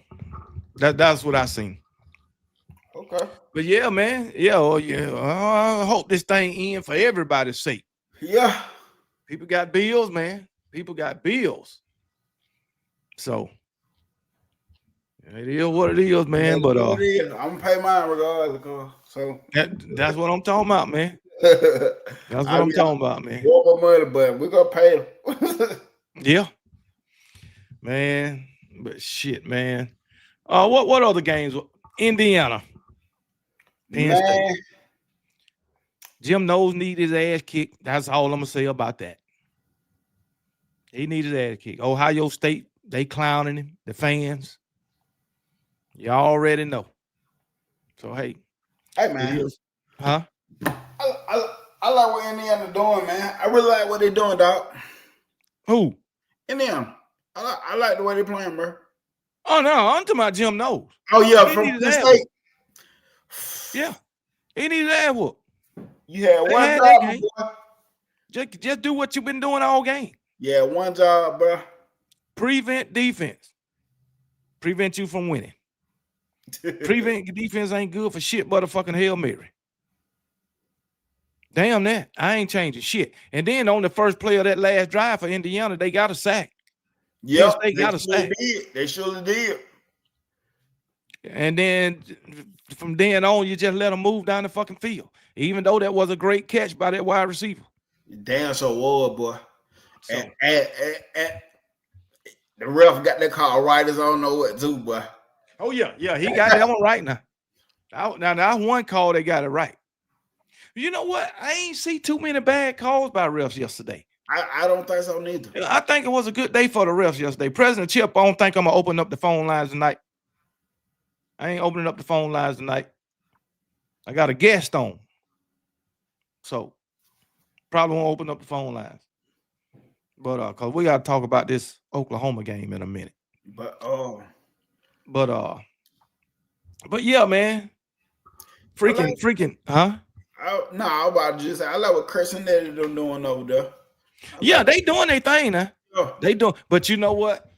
that's what I seen. Okay. But yeah, man. Yeah, I hope this thing ends for everybody's sake. Yeah. People got bills, man. People got bills. So it is what it is, man. But I'm gonna pay mine regardless. So that's what I'm talking about, man. That's what I'm talking about, man. More money, but we're gonna pay them. Yeah, man. But shit, man. What other games? Indiana. Penn State. Jim Knowles need his ass kicked. That's all I'm gonna say about that. He needs his ass kicked. Ohio State, they clowning him. The fans. You already know. So hey man. Huh? I like what Indiana doing, man. I really like what they're doing, dog. Who? Indiana. I like the way they're playing, bro. Oh no, I'm talking about Jim Knowles. Oh yeah, from Penn State. Yeah, he needs that whoop. You had one job, boy. Just do what you've been doing all game. Yeah, one job, bro. Prevent defense. Prevent you from winning. Prevent defense ain't good for shit but a fucking Hail Mary. Damn that. I ain't changing shit. And then on the first play of that last drive for Indiana, they got a sack. Yeah, they got a sack. They surely did. And then from then on, you just let them move down the fucking field. Even though that was a great catch by that wide receiver. Damn so was, boy. So, and the ref got that call right as I don't know what to, boy. Oh, yeah. He got that one right now. Now, that one call, they got it right. You know what? I ain't see too many bad calls by refs yesterday. I don't think so neither. I think it was a good day for the refs yesterday. President Chip, I don't think I'm going to open up the phone lines tonight. I ain't opening up the phone lines tonight. I got a guest on. So, probably won't open up the phone lines. But because we got to talk about this Oklahoma game in a minute. But yeah, man. Freaking, huh? No, I'm about to just say I like what Chris and Eddie doing over there. Yeah, they doing their thing now. Yeah. They doing, but you know what?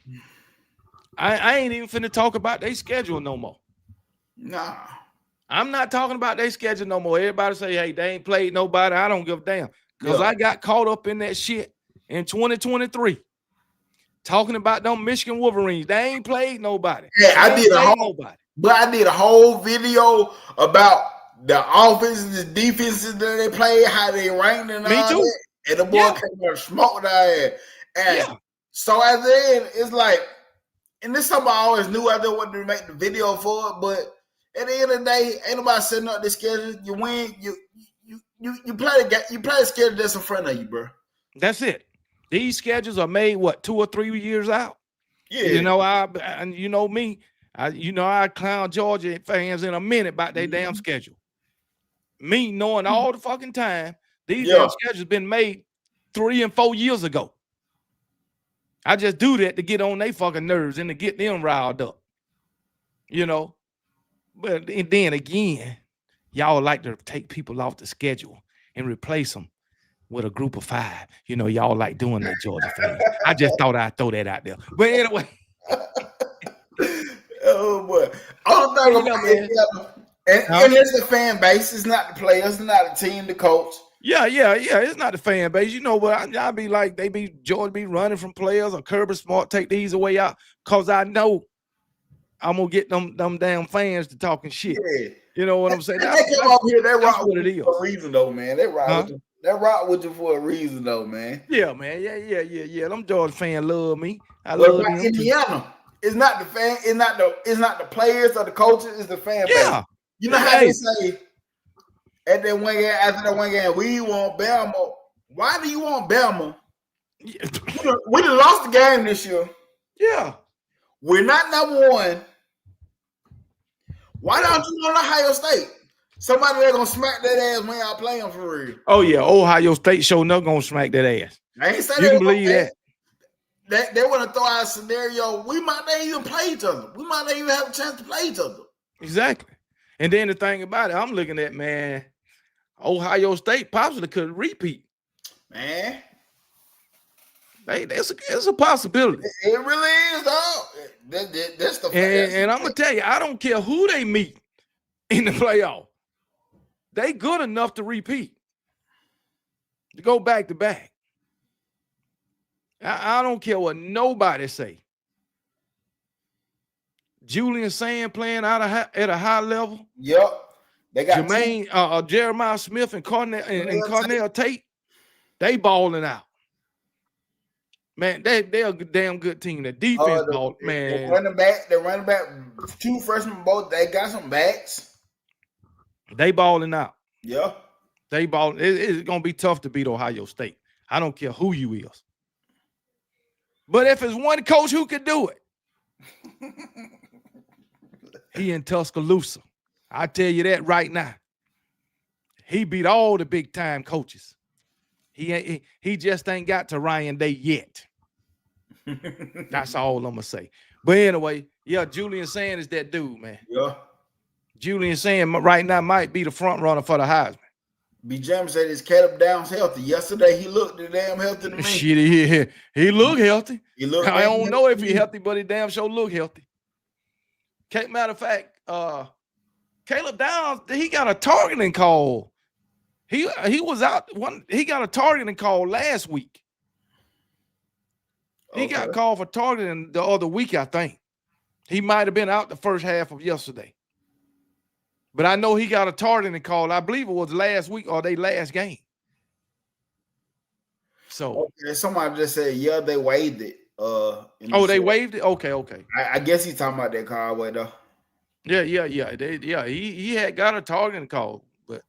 I ain't even finna talk about their schedule no more. Nah. I'm not talking about their schedule no more. Everybody say, hey, they ain't played nobody. I don't give a damn. Because I got caught up in that shit in 2023. Talking about them Michigan Wolverines. They ain't played nobody. Yeah, I did a whole video about the offenses and defenses that they played, how they ranked and all that. And the boy came there and smoked our ass. And so at the end, it's like, and this is something I always knew I didn't want to make the video for it, but at the end of the day, ain't nobody setting up this schedule. You win, you play the schedule that's in front of you, bro. That's it. These schedules are made 2 or 3 years out. Yeah. You know, you know me. I clown Georgia fans in a minute about their damn schedule. Me knowing all the fucking time, these damn schedules been made 3 and 4 years ago. I just do that to get on their fucking nerves and to get them riled up. You know? But then again, y'all like to take people off the schedule and replace them with a group of 5. You know, y'all like doing that, Georgia fans. I just thought I'd throw that out there. But anyway. Oh, boy. All the thing about it, and it's the fan base. It's not the players. It's not the team, the coach. Yeah. It's not the fan base. You know what? I be like, Georgia be running from players or Kirby Smart take these away out because I know I'm going to get them damn fans to talking shit. Yeah. You know what I'm saying? They come out here, they rock with you for a reason, though, man. They rock with you for a reason, though, man. Yeah, man. Yeah. Them Georgia fans love me. I love them Indiana. It's not the fan. It's not the players or the coaches. It's the fan base. Yeah. You know how they say At that one game, after that one game, we want Bama. Why do you want Bama? We done lost the game this year. Yeah. We're not number one. Why don't you want Ohio State? Somebody that's gonna smack that ass when y'all play them for real. Oh yeah, Ohio State showing up gonna smack that ass. I ain't say You can believe that. They want to throw out a scenario. We might not even play each other. We might not even have a chance to play each other. Exactly. And then the thing about it, I'm looking at, man, Ohio State possibly could repeat. Man, it's a possibility. It really is, dog. That's the and I'm gonna tell you, I don't care who they meet in the playoff. They good enough to repeat, to go back to back. I don't care what nobody say. Julian Sand playing at a high level. Yep. They got Jeremiah Smith and Cornell Tate. They balling out. Man, they're a damn good team. The defense man. The running back, 2 freshmen both, they got some backs. They balling out. Yeah. They balling. It's gonna be tough to beat Ohio State. I don't care who you is. But if it's one coach who could do it, he in Tuscaloosa. I tell you that right now. He beat all the big time coaches. He just ain't got to Ryan Day yet. That's all I'm gonna say. But anyway, yeah, Julian Sand is that dude, man. Yeah. Julian Sand right now might be the front runner for the Heisman. B. James said his Caleb Downs healthy. Yesterday he looked damn healthy to me. Shit, he looked healthy. I don't know if he's healthy. healthy, but he damn sure look healthy. Matter of fact, Caleb Downs, he got a targeting call. He was out he got a targeting call last week. He got called for targeting the other week, I think. He might have been out the first half of yesterday. But I know he got a targeting call. I believe it was last week or their last game. So somebody just said, yeah, they waived it. They waived it? Okay. I guess he's talking about that call way though. Yeah. He had got a targeting call, but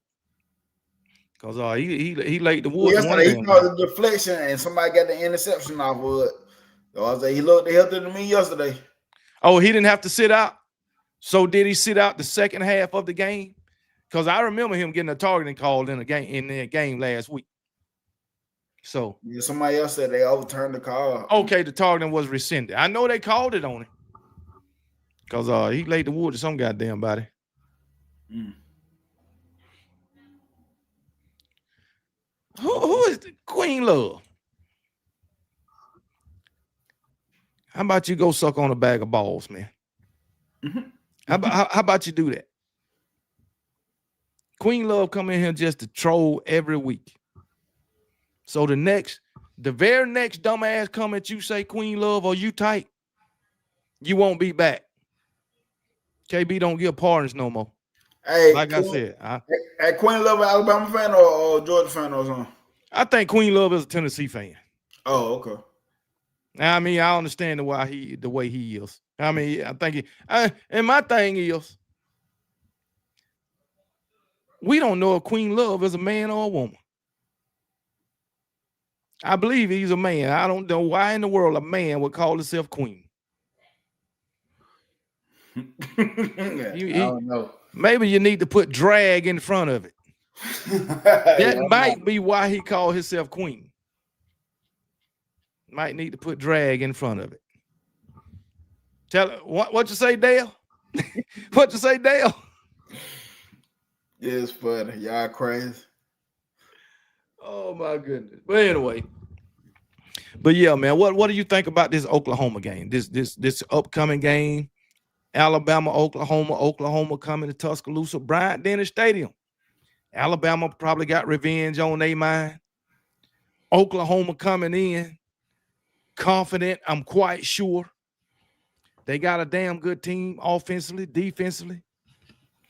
because he laid the wood. Yesterday he called a deflection and somebody got the interception off of it. So I was like, he looked healthy to me yesterday. Oh, he didn't have to sit out. So did he sit out the second half of the game? Because I remember him getting a targeting call in the game last week. So yeah, somebody else said they overturned the call. Okay, the targeting was rescinded. I know they called it on him. Because he laid the wood to some goddamn body. Who is the Queen Love? How about you go suck on a bag of balls, man? How about you do that? Queen Love come in here just to troll every week. So the very next dumbass comment you say, Queen Love, or you tight, you won't be back. KB don't give pardons no more. Hey, like I said. Hey, Queen Love, Alabama fan or Georgia fan or something? I think Queen Love is a Tennessee fan. Oh, okay. I mean, I understand the way he is. I mean, I think and my thing is, we don't know if Queen Love is a man or a woman. I believe he's a man. I don't know why in the world a man would call himself Queen. I don't know. Maybe you need to put drag in front of it. That might be why he called himself Queen. Might need to put drag in front of it. Tell what you say, Dale? What you say, Dale? It's funny. Y'all crazy. Oh my goodness. But anyway. But yeah, man, what do you think about this Oklahoma game? This upcoming game? Alabama, Oklahoma coming to Tuscaloosa, Bryant-Denny Stadium. Alabama probably got revenge on their mind. Oklahoma coming in confident, I'm quite sure. They got a damn good team offensively, defensively.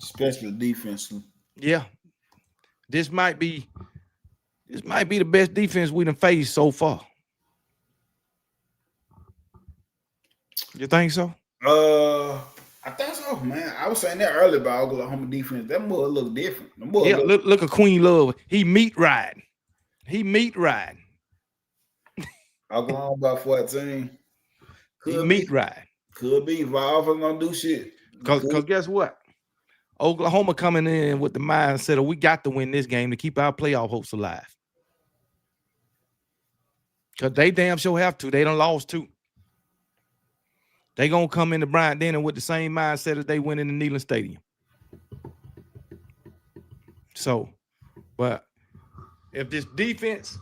Especially defensively. Yeah. This might be the best defense we done faced so far. You think so? I I think so, man. I was saying that earlier about Oklahoma defense. That boy look different. Yeah, look at Queen Love. He meat riding. Oklahoma by 14. He meat riding. Could be. If our offense don't do shit. Because guess what? Oklahoma coming in with the mindset of we got to win this game to keep our playoff hopes alive. Because they damn sure have to. They done lost too. They going to come into Bryant-Denny with the same mindset as they went in the Neyland Stadium. So, but if this defense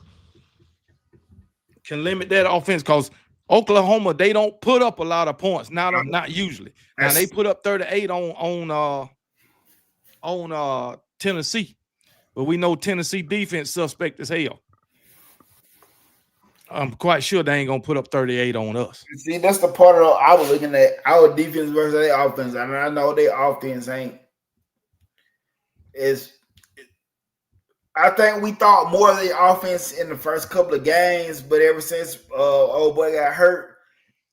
can limit that offense, because Oklahoma, they don't put up a lot of points. Not usually. Now they put up 38 on Tennessee, but we know Tennessee defense suspect as hell. I'm quite sure they ain't gonna put up 38 on us. See, that's the part of I was looking at our defense versus their offense. I mean, I know their offense ain't is. I think we thought more of the offense in the first couple of games, but ever since old boy got hurt,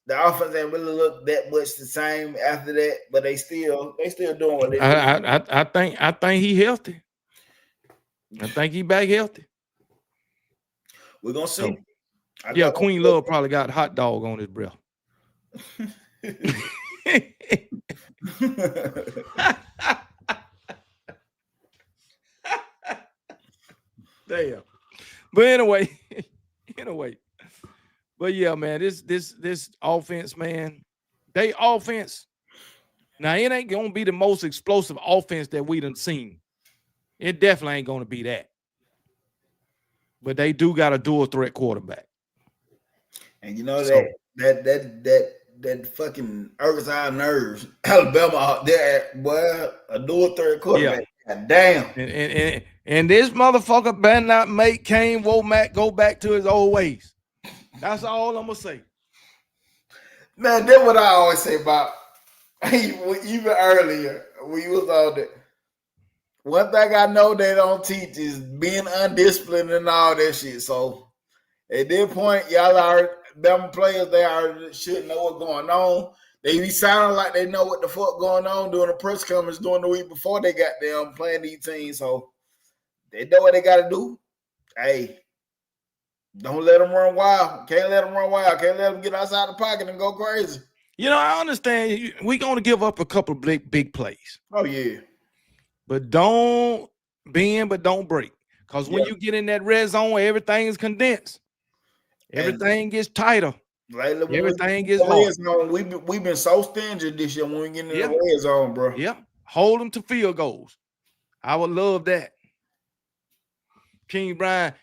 the offense ain't really looked that much the same after that. But they still doing what they do. I think he healthy. I think he back healthy. We're gonna see. So, yeah, Queen Love probably got hot dog on his breath. Damn. But anyway. But yeah, man, this offense, man, they offense. Now it ain't gonna be the most explosive offense that we done seen. It definitely ain't gonna be that. But they do got a dual threat quarterback. And you know that fucking irks our nerves. Alabama out there, boy, a dual threat quarterback. Yeah. God damn. And this motherfucker better not make Kane Womack go back to his old ways. That's all I'm gonna say. Man, that's what I always say about even earlier when you was on there. One thing I know they don't teach is being undisciplined and all that shit. So at this point, y'all are them players, they already should know what's going on. They be sounding like they know what the fuck going on during the press conference during the week before they got them playing these teams. So they know what they got to do. Hey, don't let them run wild. Can't let them run wild. Can't let them get outside the pocket and go crazy. You know, I understand we're going to give up a couple of big plays. Oh, yeah. But don't bend, but don't break. Because when you get in that red zone, everything is condensed. Everything gets tighter. Lately, everything gets hard. We've been so stingy this year when we get in the red zone, bro. Yeah. Hold them to field goals. I would love that. King Brian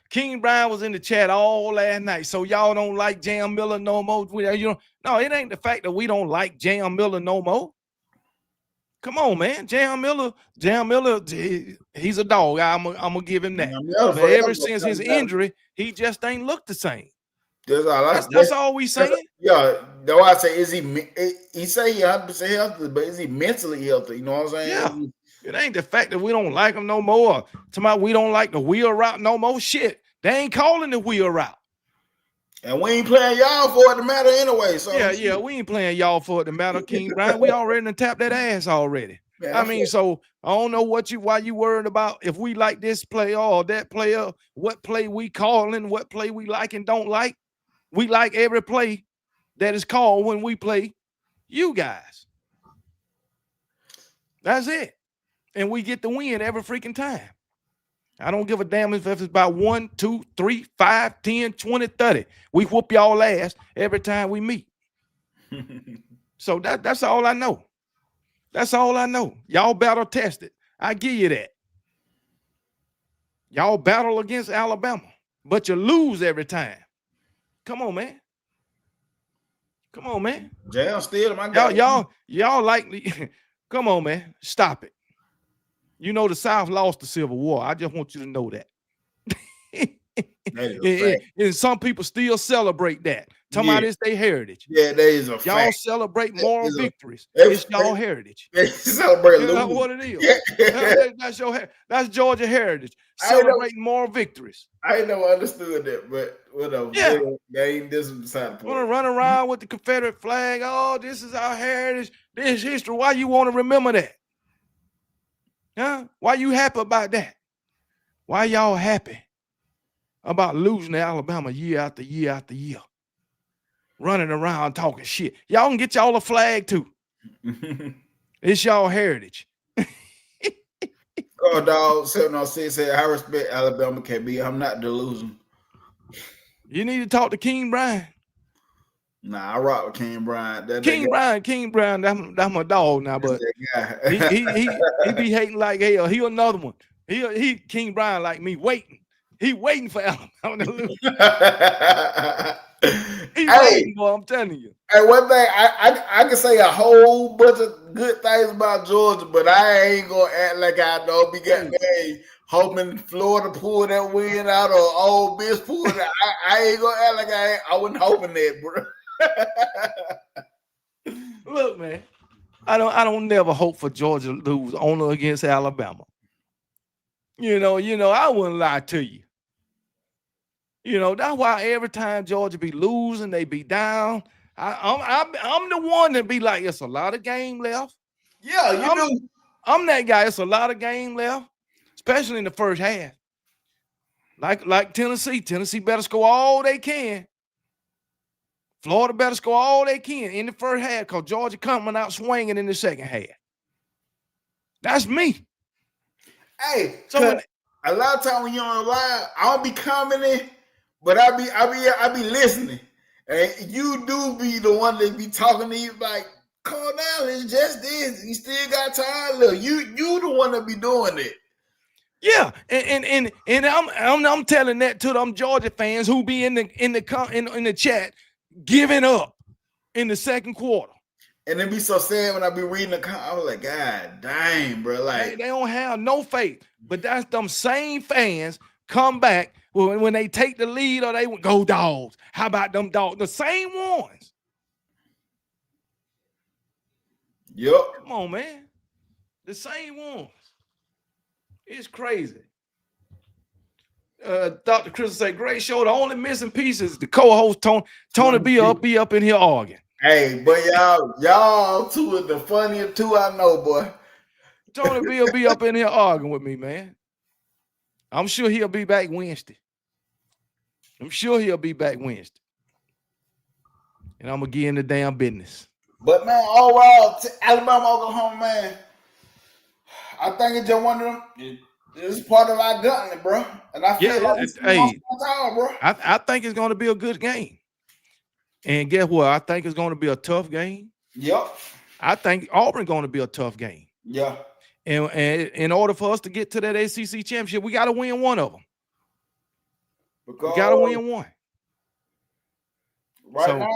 was in the chat all last night. So y'all don't like Jam Miller no more. No, it ain't the fact that we don't like Jam Miller no more. Come on, man. Jam Miller, he's a dog. I'm gonna give him that. But ever since his injury, he just ain't looked the same. That's all we saying. Yeah, though I say, he say he 100% healthy, but is he mentally healthy? You know what I'm saying? Yeah. It ain't the fact that we don't like him no more. Tomorrow we don't like the wheel route no more. Shit, they ain't calling the wheel route. And we ain't playing y'all for it to matter anyway. So yeah, we ain't playing y'all for it to matter, King Brian. We already done tapped that ass already. Man, I mean, so I don't know why you worried about if we like this player or that player, what play we calling, what play we like and don't like. We like every play that is called when we play you guys. That's it. And we get the win every freaking time. I don't give a damn if it's about 1, 2, 3, 5, 10, 20, 30. We whoop y'all ass every time we meet. So that's all I know. That's all I know. Y'all battle tested. I give you that. Y'all battle against Alabama, but you lose every time. Come on, man. Come on, man. Jam still, my guy. Y'all like, come on, man. Stop it. You know the South lost the Civil War. I just want you to know that. And some people still celebrate that. Talking about it's their heritage. Yeah, that is a y'all fact. Celebrate moral victories. It's y'all heritage. They celebrate That's losing. what it is. That's Georgia heritage. Celebrating moral victories. I ain't never understood that, but whatever. Yeah. They ain't this beside the point. Want to run around with the Confederate flag? Oh, this is our heritage. This history. Why you want to remember that? Huh? Why you happy about that? Why y'all happy about losing to Alabama year after year after year? Running around talking shit. Y'all can get y'all a flag too. It's y'all heritage. Oh, dog, 706 said, I respect Alabama, KB. I'm not delusional. You need to talk to King Brian. Nah, I rock with King Brian. King Brian, that's my dog now, but he be hating like hell. He another one. He King Brian like me, waiting. He waiting for Alabama to lose. He waiting, boy, I'm telling you. Hey, one thing, I can say a whole bunch of good things about Georgia, but I ain't gonna act like I don't be getting hoping Florida pull that win out or Ole Miss pull it out. I ain't gonna act like I wasn't hoping that, bro. Look, man, I don't never hope for Georgia to lose only against Alabama. You know, I wouldn't lie to you. You know, that's why every time Georgia be losing, they be down. I'm the one that be like, it's a lot of game left. Yeah, you do. I'm that guy. It's a lot of game left, especially in the first half. Like Tennessee. Tennessee better score all they can. Florida better score all they can in the first half because Georgia coming out swinging in the second half. That's me. Hey, so a lot of time when you're on live, I don't be commenting, but I be listening. And you do be the one that be talking to you like, calm down, it's just this. You still got time. Look, you the one that be doing it. Yeah, and I'm telling that to them Georgia fans who be in the chat giving up in the second quarter. And it be so sad when I be reading the comment. I was like, God dang, bro. Like they don't have no faith. But that's them same fans come back when they take the lead or they go Dogs. How about them Dogs? The same ones. Yep. Come on, man. The same ones. It's crazy. Dr. Chris say, great show. The only missing piece is the co-host Tony be up in here arguing. Hey, but y'all two are the funniest two I know, boy. Tony Bill be up in here arguing with me, man. I'm sure he'll be back Wednesday. And I'm going to get in the damn business. But, man, overall, Alabama, Oklahoma, man, I think it's just one of them. This is part of our gauntlet, bro. And I feel like it's time, bro. I think it's going to be a good game. And guess what? I think it's going to be a tough game. Yep. I think Auburn going to be a tough game. Yeah. And in order for us to get to that ACC championship, we got to win one of them. We got to win one. Right now,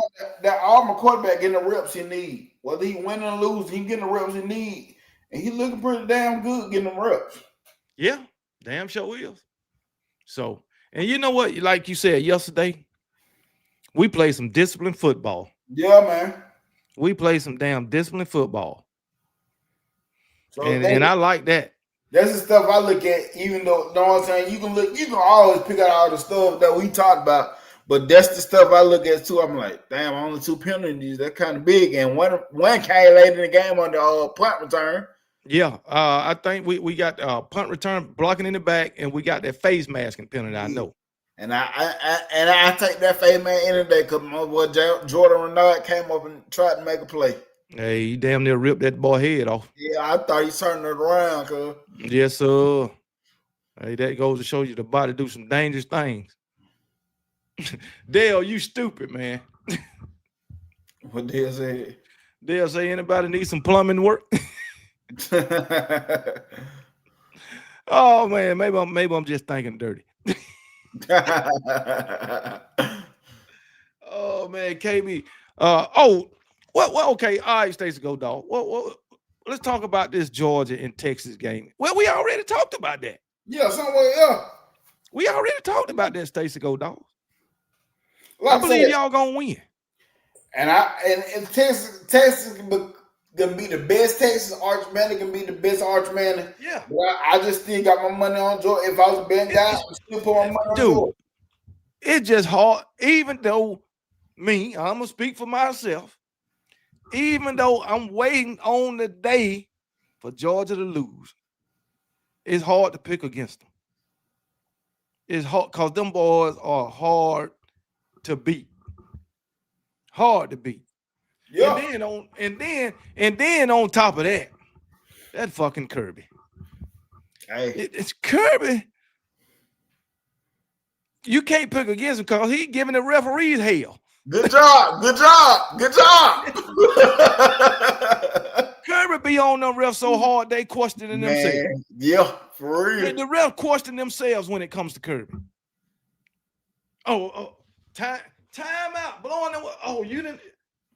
that Auburn quarterback getting the reps he need. Whether he win or lose, he getting the reps he need. And he looking pretty damn good getting them reps. Yeah, damn sure is. So, and you know what? Like you said yesterday, we played some disciplined football. Yeah, man. We played some damn disciplined football. So and I like that. That's the stuff I look at, even though, you know what I'm saying? You can always pick out all the stuff that we talk about, but that's the stuff I look at too. I'm like, damn, only 2 penalties, that's kind of big. And one came late in the game on the punt return. Yeah, I think we got punt return blocking in the back, and we got that face masking penalty. I know. And I take that face man in today because my boy Jordan Renard came up and tried to make a play. Hey, he damn near ripped that boy head off. Yeah, I thought he turned it around, cuz. Yes, sir. Hey, that goes to show you the body do some dangerous things. Dale, you stupid, man. What Dale say? Dale say anybody need some plumbing work? Oh man, maybe I'm just thinking dirty. Oh man, KB. Well, okay. All right, Stacey, go dog. Well, let's talk about this Georgia and Texas game. Well, we already talked about that. Yeah, somewhere, yeah. We already talked about that, Stacey, go dog. Like I believe said, y'all gonna win. and Texas can be the best Texas Arch Manning, can be the best Arch Manning. Yeah. But I just still got my money on Georgia. If I was a betting guy, I would still put my money on Dude, Georgia. it's just hard. Even though I'm gonna speak for myself. Even though I'm waiting on the day for Georgia to lose, it's hard to pick against them. It's hard because them boys are hard to beat. Hard to beat. Yeah. And then on top of that fucking Kirby. Hey. It's Kirby. You can't pick against him because he's giving the referees hell. Good job. Good job. Good job. Kirby be on them refs so hard they questioning themselves. Yeah, for real. The refs question themselves when it comes to Kirby. Time out. Blowing them. Oh, you didn't.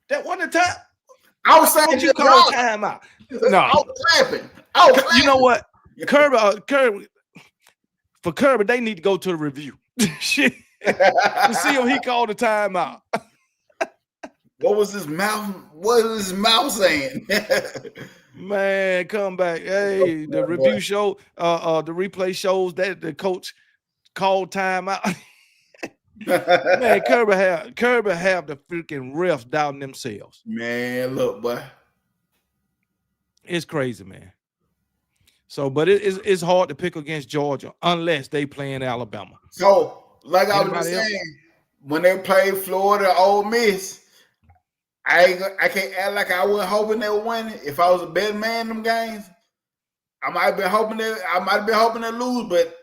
That wasn't the time. I was saying What you call time out? No. I was clapping. You know what? Kirby. For Kirby, they need to go to the review. Shit. To see if he called the timeout. What was his mouth? What was his mouth saying? Man, come back. Hey, the review show, the replay shows that the coach called timeout. Man, Kirby have the freaking refs doubting themselves. Man, look, boy. It's crazy, man. So, but it's hard to pick against Georgia unless they play in Alabama. So, like I was saying, when they played Florida, Ole Miss, I can't act like I wasn't hoping they would win it. If I was a betting man in them games, I might have been hoping they lose, but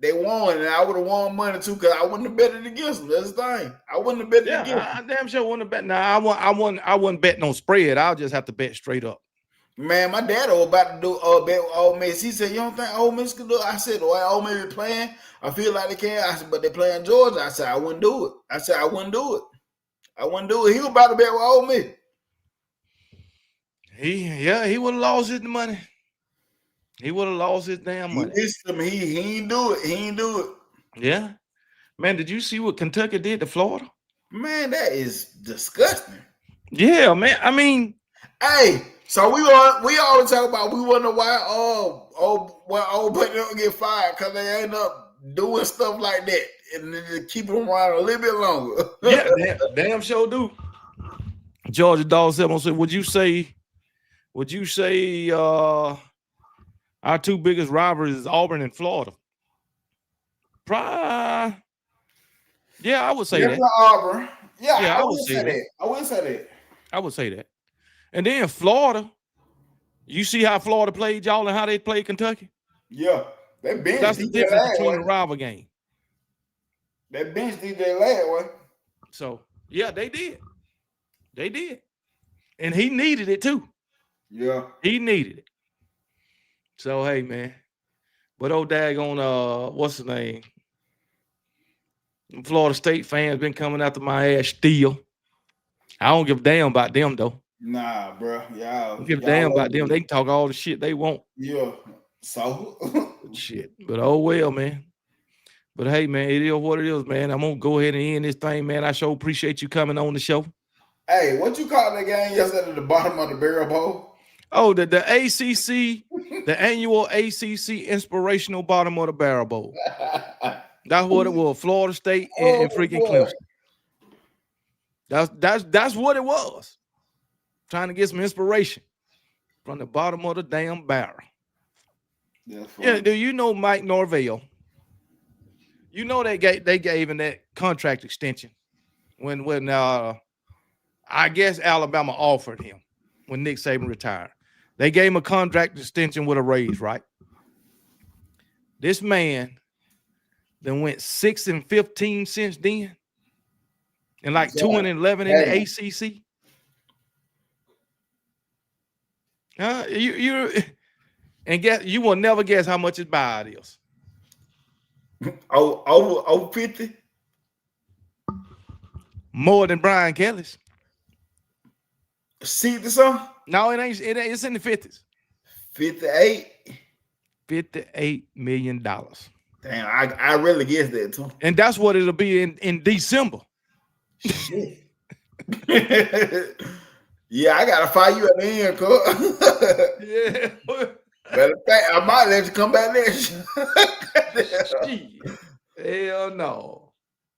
they won, and I would have won money too because I wouldn't have betted against them. That's the thing. I wouldn't have betted against them. I damn sure wouldn't have bet. Nah, I wouldn't bet no spread. I'll just have to bet straight up. Man, my dad was about to do bet with Ole Miss. He said, "You don't think Ole Miss can do it?" I said, "The way Ole Miss be playing, I feel like they can." I said, "But they playing Georgia." I said, "I wouldn't do it." I wouldn't do it. He was about to bet with Ole Miss. He would have lost his money. He would have lost his damn money. He ain't do it. He ain't do it. Yeah. Man, did you see what Kentucky did to Florida? Man, that is disgusting. Yeah, man. I mean, hey, so we always talk about we wonder why old buddy don't get fired because they end up doing stuff like that and then keep them around a little bit longer. Yeah, damn sure do. Georgia Dog 7 said, would you say our two biggest rivals is Auburn and Florida? Yeah, I would say that. Auburn. Yeah, I would say that. I would say that. And then Florida, you see how Florida played y'all and how they played Kentucky? Yeah. That's the difference between the rival game. They benched DJ last one. So, yeah, they did. They did. And he needed it too. Yeah. He needed it. So, hey, man. But old daggone, what's his name? Florida State fans been coming after my ass still. I don't give a damn about them, though. Nah, bro. Yeah. I don't give a damn about them. They can talk all the shit they want. Yeah. So? Shit. But oh, well, man. But hey, man, it is what it is, man. I'm going to go ahead and end this thing, man. I sure appreciate you coming on the show. Hey, what you call that game yesterday at the bottom of the barrel bowl? Oh, the ACC, the annual ACC Inspirational Bottom of the Barrel Bowl. That's what it was. Florida State and freaking Clemson. That's what it was. Trying to get some inspiration from the bottom of the damn barrel. Yeah, do you know Mike Norvell? You know they gave him that contract extension when I guess Alabama offered him when Nick Saban retired. They gave him a contract extension with a raise, right? This man then went 6-15 since then, and like 2-11 in the ACC. You will never guess how much his buyout is. Over 50? More than Brian Kelly's. See this song? No, it ain't. It's in the 50s. 58? $58 million. Damn, I really guess that too. And that's what it'll be in December. Shit. Yeah, I gotta fire you at the end, cuz. Yeah. Matter of fact, I might let you come back next. Shit. Hell no.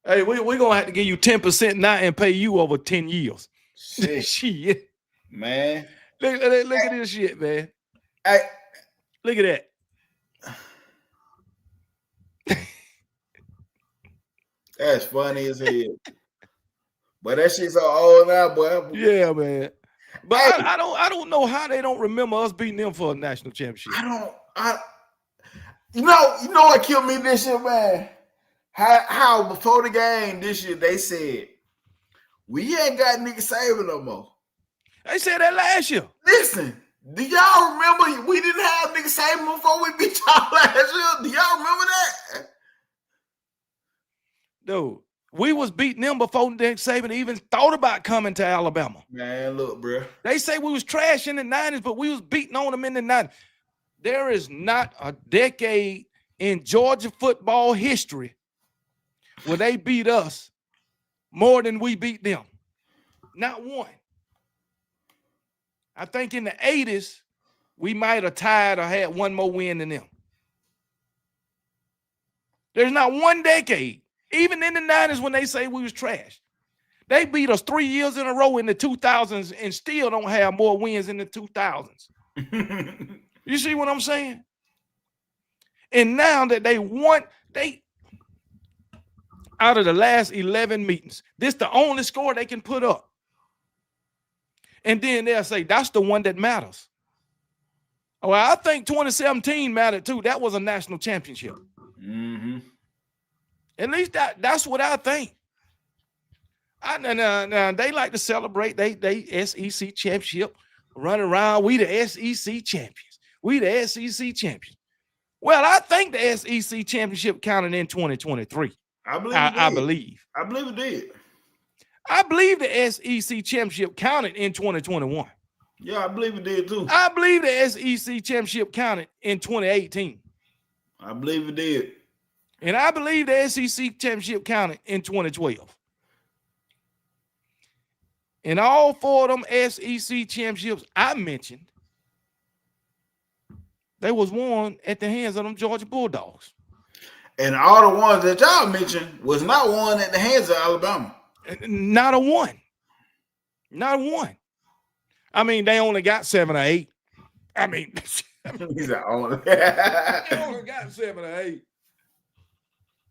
Hey, we're gonna have to give you 10% now and pay you over 10 years. Shit, Shit. man. Look at this shit, man. Hey, Look at that. that's funny as hell. But that shit's so old now, boy. Yeah, man. But Hey. I don't know how they don't remember us beating them for a national championship. You know what killed me this year, man? How before the game this year they said we ain't got Nick Saban no more. They said that last year. Listen, do y'all remember we didn't have Nick Saban before we beat y'all last year? Do y'all remember that? Dude, we was beating them before Nick Saban even thought about coming to Alabama. Man, look, bro. They say we was trash in the 90s, but we was beating on them in the 90s. There is not a decade in Georgia football history where they beat us more than we beat them. Not one. I think in the 80s, we might have tied or had one more win than them. There's not one decade, even in the 90s when they say we was trash. They beat us 3 years in a row in the 2000s and still don't have more wins in the 2000s. You see what I'm saying? And now that they out of the last 11 meetings, this the only score they can put up. And then they'll say, that's the one that matters. Well, I think 2017 mattered too. That was a national championship. Mm-hmm. At least that's what I think. Now they like to celebrate they SEC championship, run around. We the SEC champions. We the SEC champions. Well, I think the SEC championship counted in 2023. I believe. I believe it did. I believe the SEC championship counted in 2021. Yeah, I believe it did too. I believe the SEC championship counted in 2018. I believe it did. And I believe the SEC championship counted in 2012. And all four of them SEC championships I mentioned, they was won at the hands of them Georgia Bulldogs. And all the ones that y'all mentioned was not won at the hands of Alabama. Not a one. Not one. I mean, they only got 7 or 8. I mean, he's only. They only got 7 or 8.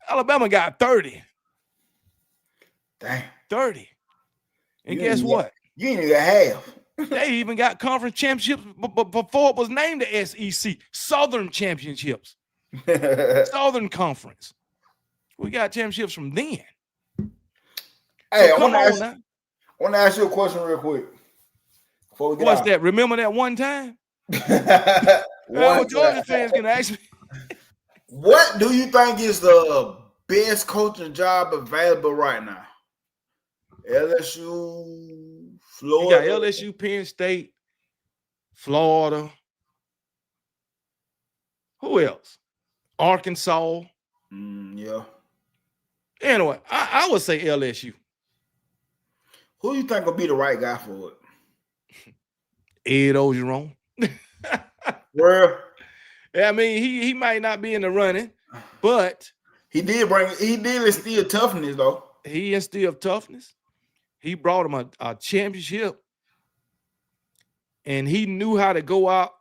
Alabama got 30. Damn. 30. And guess what? You ain't even got half. They even got conference championships before it was named the SEC. Southern championships. Southern Conference. We got championships from then. Hey, so I want to ask you a question real quick. Before we get What's out. that? Remember that one time? Georgia fans can ask me. What do you think is the best coaching job available right now? LSU, Florida. You got LSU, Penn State, Florida. Who else? Arkansas. Yeah. Anyway, I would say LSU. Who do you think will be the right guy for it? Ed Ogeron. Well, I mean, he might not be in the running, but he did instill toughness though. He instilled toughness. He brought him a championship, and he knew how to go out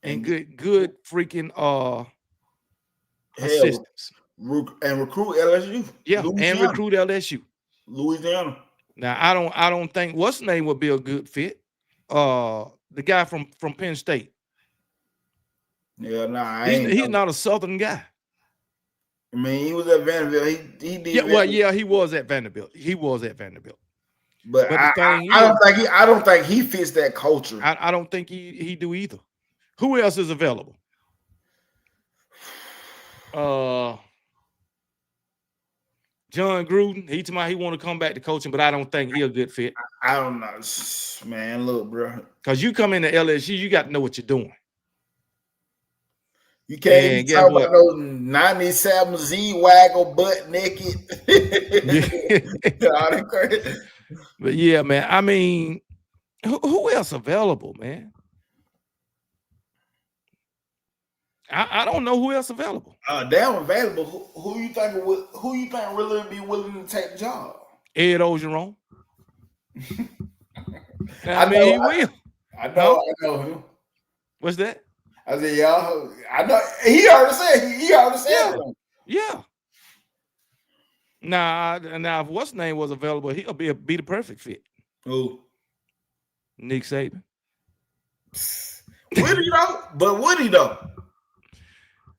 and get good freaking assistants and recruit LSU. Yeah, Louisiana. And recruit LSU. Louisiana. Now I don't think what's the name would be a good fit. The guy from Penn State. Yeah, nah, he's not a Southern guy. I mean, he was at Vanderbilt. He did. Yeah, well, yeah, he was at Vanderbilt. He was at Vanderbilt. But I don't think he fits that culture. I don't think he do either. Who else is available? John Gruden. He told me he want to come back to coaching, but I don't think he's a good fit. I don't know, man. Look, bro. Because you come into LSU, you got to know what you're doing. You can't even guess talk what? about those 97 Z-Wagon butt naked. All that crazy. But yeah, man. I mean, who else available, man? I don't know who else available. Damn available. Who you think really be willing to take the job? Ed Ogeron. I mean, he know, will. I know him. What's that? I said, y'all. I know he already said. He already said it. Yeah. Now, if what's name was available, he'll be the perfect fit. Who? Nick Saban. Would he though? But would he though?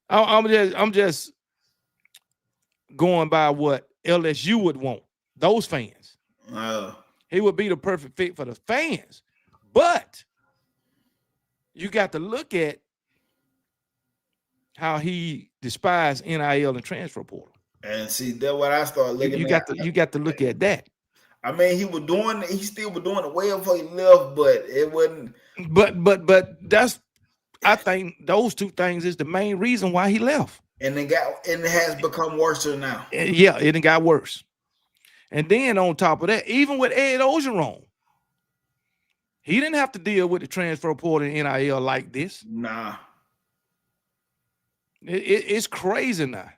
I'm just going by what LSU would want. Those fans. He would be the perfect fit for the fans. But you got to look at how he despised NIL and transfer portal. And see, that's what I started looking at. You got to look at that. I mean, he still was doing it well before he left, but it wasn't. But that's, I think those two things is the main reason why he left. And it has become worse now. Yeah, it got worse. And then on top of that, even with Ed Ogeron, he didn't have to deal with the transfer portal and NIL like this. Nah. It's crazy now.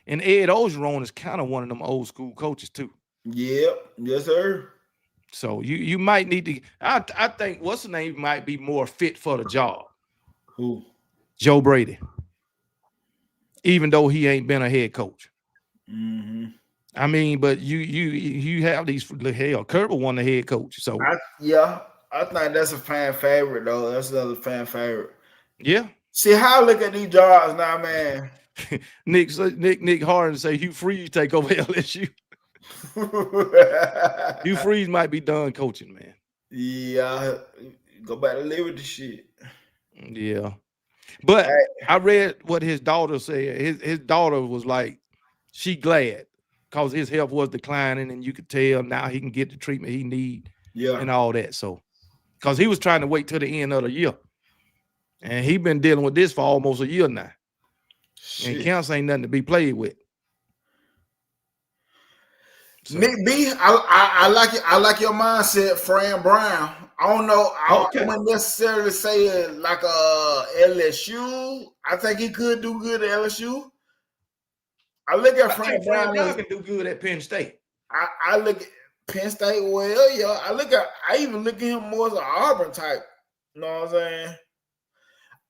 And Ed Ogeron is kind of one of them old school coaches too. Yep. Yes, sir. So you might need to. I think what's the name might be more fit for the job. Who? Joe Brady. Even though he ain't been a head coach. Mm-hmm. I mean, but you have these. Hell, Kerbal won the head coach. So I think that's a fan favorite though. That's another fan favorite. Yeah. See how I look at these jobs now, man. Nick Harden say Hugh Freeze take over LSU. Hugh Freeze might be done coaching, man. Yeah, go back to live with the shit. Yeah, but I read what his daughter said. His daughter was like, she glad because his health was declining, and you could tell now he can get the treatment he need. Yeah, and all that. So, because he was trying to wait till the end of the year, and he been dealing with this for almost a year now. Shit. And cancer ain't nothing to be played with. So. Nick B, I like it. I like your mindset, Fran Brown. I don't know. I wouldn't necessarily say it like LSU. I think he could do good at LSU. I look at Fran Brown. Can do good at Penn State. I look at Penn State. Well, yeah. I even look at him more as an Auburn type. You know what I'm saying?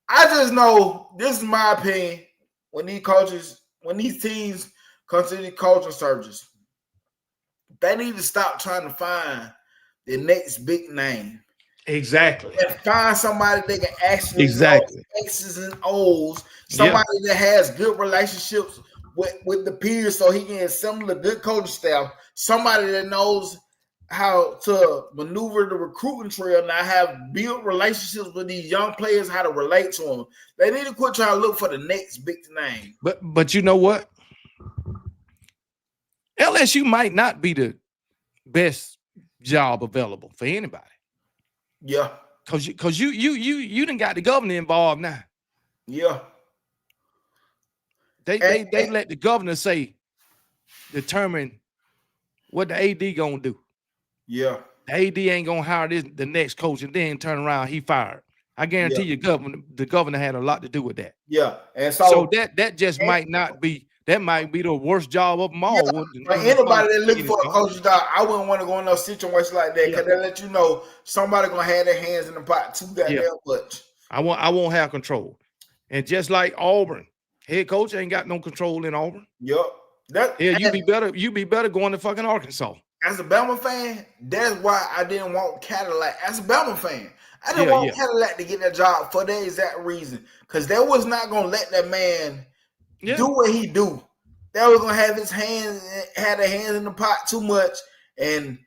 I just know this is my opinion. When these teams come to these coaching searches, they need to stop trying to find the next big name. Exactly. And find somebody that can actually know X's and O's, somebody that has good relationships with the peers so he can assemble a good coaching staff, somebody that knows how to maneuver the recruiting trail and have built relationships with these young players, how to relate to them. They need to quit trying to look for the next big name. But you know what? LSU might not be the best job available for anybody. Yeah. Cause you done got the governor involved now. Yeah. They let the governor determine what the AD gonna do. Yeah. The AD ain't gonna hire the next coach and then turn around, he fired. I guarantee you the governor had a lot to do with that. Yeah. And so that just might not be, that might be the worst job of them all. Yeah. For anybody that looking for a coach's job, I wouldn't want to go in no situation like that because they let you know somebody gonna have their hands in the pot too goddamn much. I won't have control. And just like Auburn, head coach ain't got no control in Auburn. Yep. You be better going to fucking Arkansas. As a Bama fan, that's why I didn't want Cadillac. As a Bama fan, I didn't want Cadillac to get that job for that exact reason. Because they was not gonna let that man do what he do. They was gonna have their hands in the pot too much and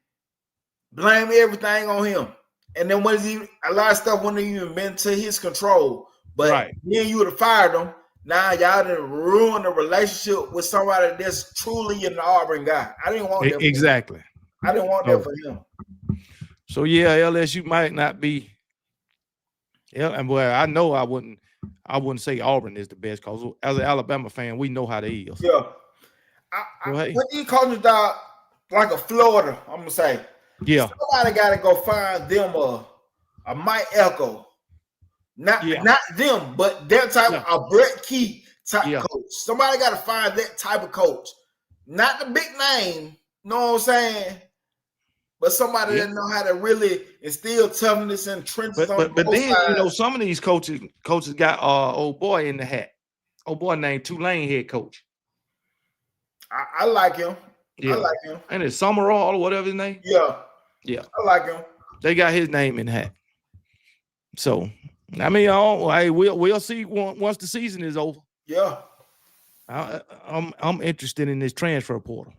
blame everything on him. And then a lot of stuff wouldn't even been to his control. But then you would have fired him. Now y'all done ruined the relationship with somebody that's truly an Auburn guy. I didn't want that. Exactly. I didn't want that for him. So LSU might not be. And well, I know I wouldn't. I wouldn't say Auburn is the best because as an Alabama fan, we know how they is. Yeah. When these coaches out like a Florida, I'm gonna say, yeah, somebody got to go find them a Mike Echo, not them, but that type of a Brett Key type coach. Somebody got to find that type of coach, not the big name. You know what I'm saying? But somebody that know how to really instill toughness and trenches on but both then sides. some of these coaches got old boy in the hat. Old boy named Tulane head coach. I like him. Yeah. I like him. And it's Summerall or whatever his name. Yeah. Yeah. I like him. They got his name in the hat. So I mean, we'll see once the season is over. Yeah. I'm interested in this transfer portal.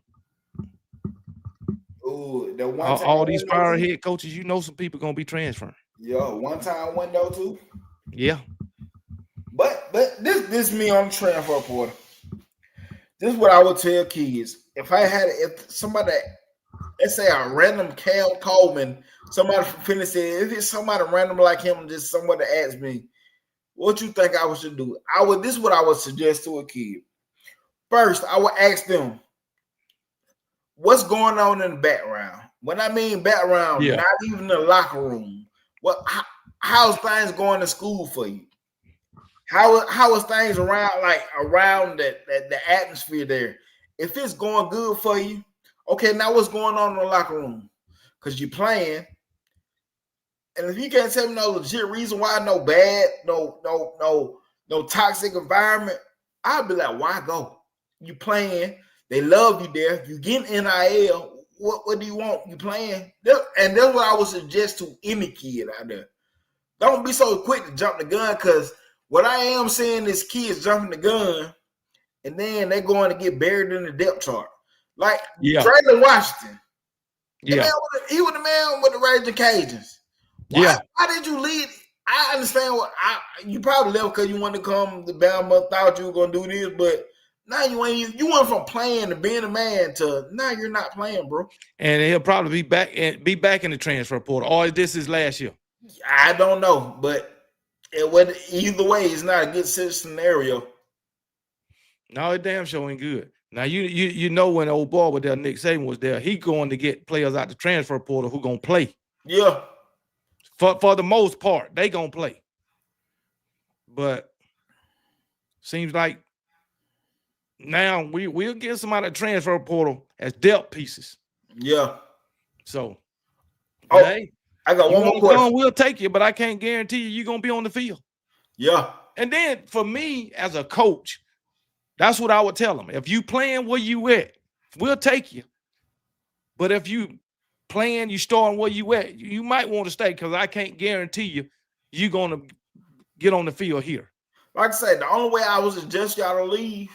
Ooh, the all these prior head coaches, some people gonna be transferring. Yeah, one-time window too. Yeah. But this me on the transfer portal. This is what I would tell kids. If somebody, let's say a random Cal Coleman, somebody from Tennessee, if it's somebody random like him, just somebody asked me, what you think I should do? This is what I would suggest to a kid. First, I would ask them, what's going on in the background? When I mean background, not even the locker room. How's things going to school for you? How is things around the atmosphere there? If it's going good for you, okay, now what's going on in the locker room? Because you're playing. And if you can't tell me no legit reason why, no toxic environment, I'll be like, why go? You playing, they love you there, you getting NIL. What do you want? You playing? And that's what I would suggest to any kid out there. Don't be so quick to jump the gun, because what I am seeing is kids jumping the gun and then they're going to get buried in the depth chart. Like Traylon Washington. He was the man with the Raging Cajuns. Why did you leave? I understand you probably left because you wanted to come to Bama, thought you were going to do this, but now you went from playing to being a man to now you're not playing, bro. And he'll probably be back in the transfer portal. Or this is last year. I don't know, but either way, it's not a good scenario. No, it damn sure ain't good. Now you know when old boy was there, Nick Saban was there, he going to get players out the transfer portal who gonna play. Yeah. For the most part, they gonna play. But seems like now we'll get some out of the transfer portal as depth pieces. Yeah. So hey, I got one more question. We'll take you, but I can't guarantee you're gonna be on the field. Yeah. And then for me as a coach, that's what I would tell them. If you playing where you at, we'll take you. But if you playing, you starting where you at, you might want to stay, because I can't guarantee you're going to get on the field here. Like I said, the only way I would suggest y'all to leave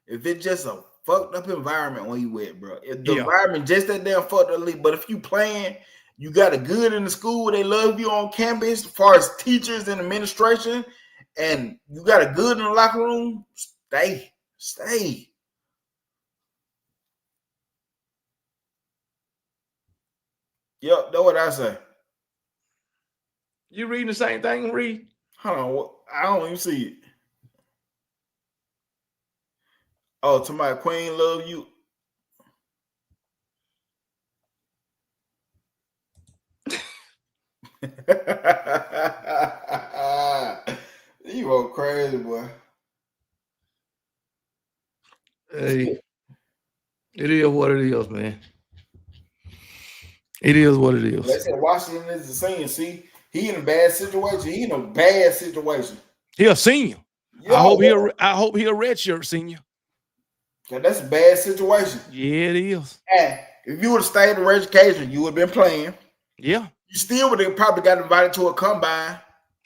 if it's just a fucked up environment where you at, bro. If the environment just that damn fucked up, leave. But if you playing, you got a good in the school, they love you on campus as far as teachers and administration, and you got a good in the locker room, stay. Yep, that's what I say. You reading the same thing, Reed? Hold on, I don't even see it. Oh, to my queen, love you. You go crazy, boy. Hey, it is what it is, man. It is what it is. They said Washington is the senior. See, he in a bad situation. He in a bad situation. He a senior. Yo, I hope he a redshirt senior. That's a bad situation. Yeah, it is. And if you would have stayed in education, you would have been playing. Yeah. You still would have probably got invited to a combine.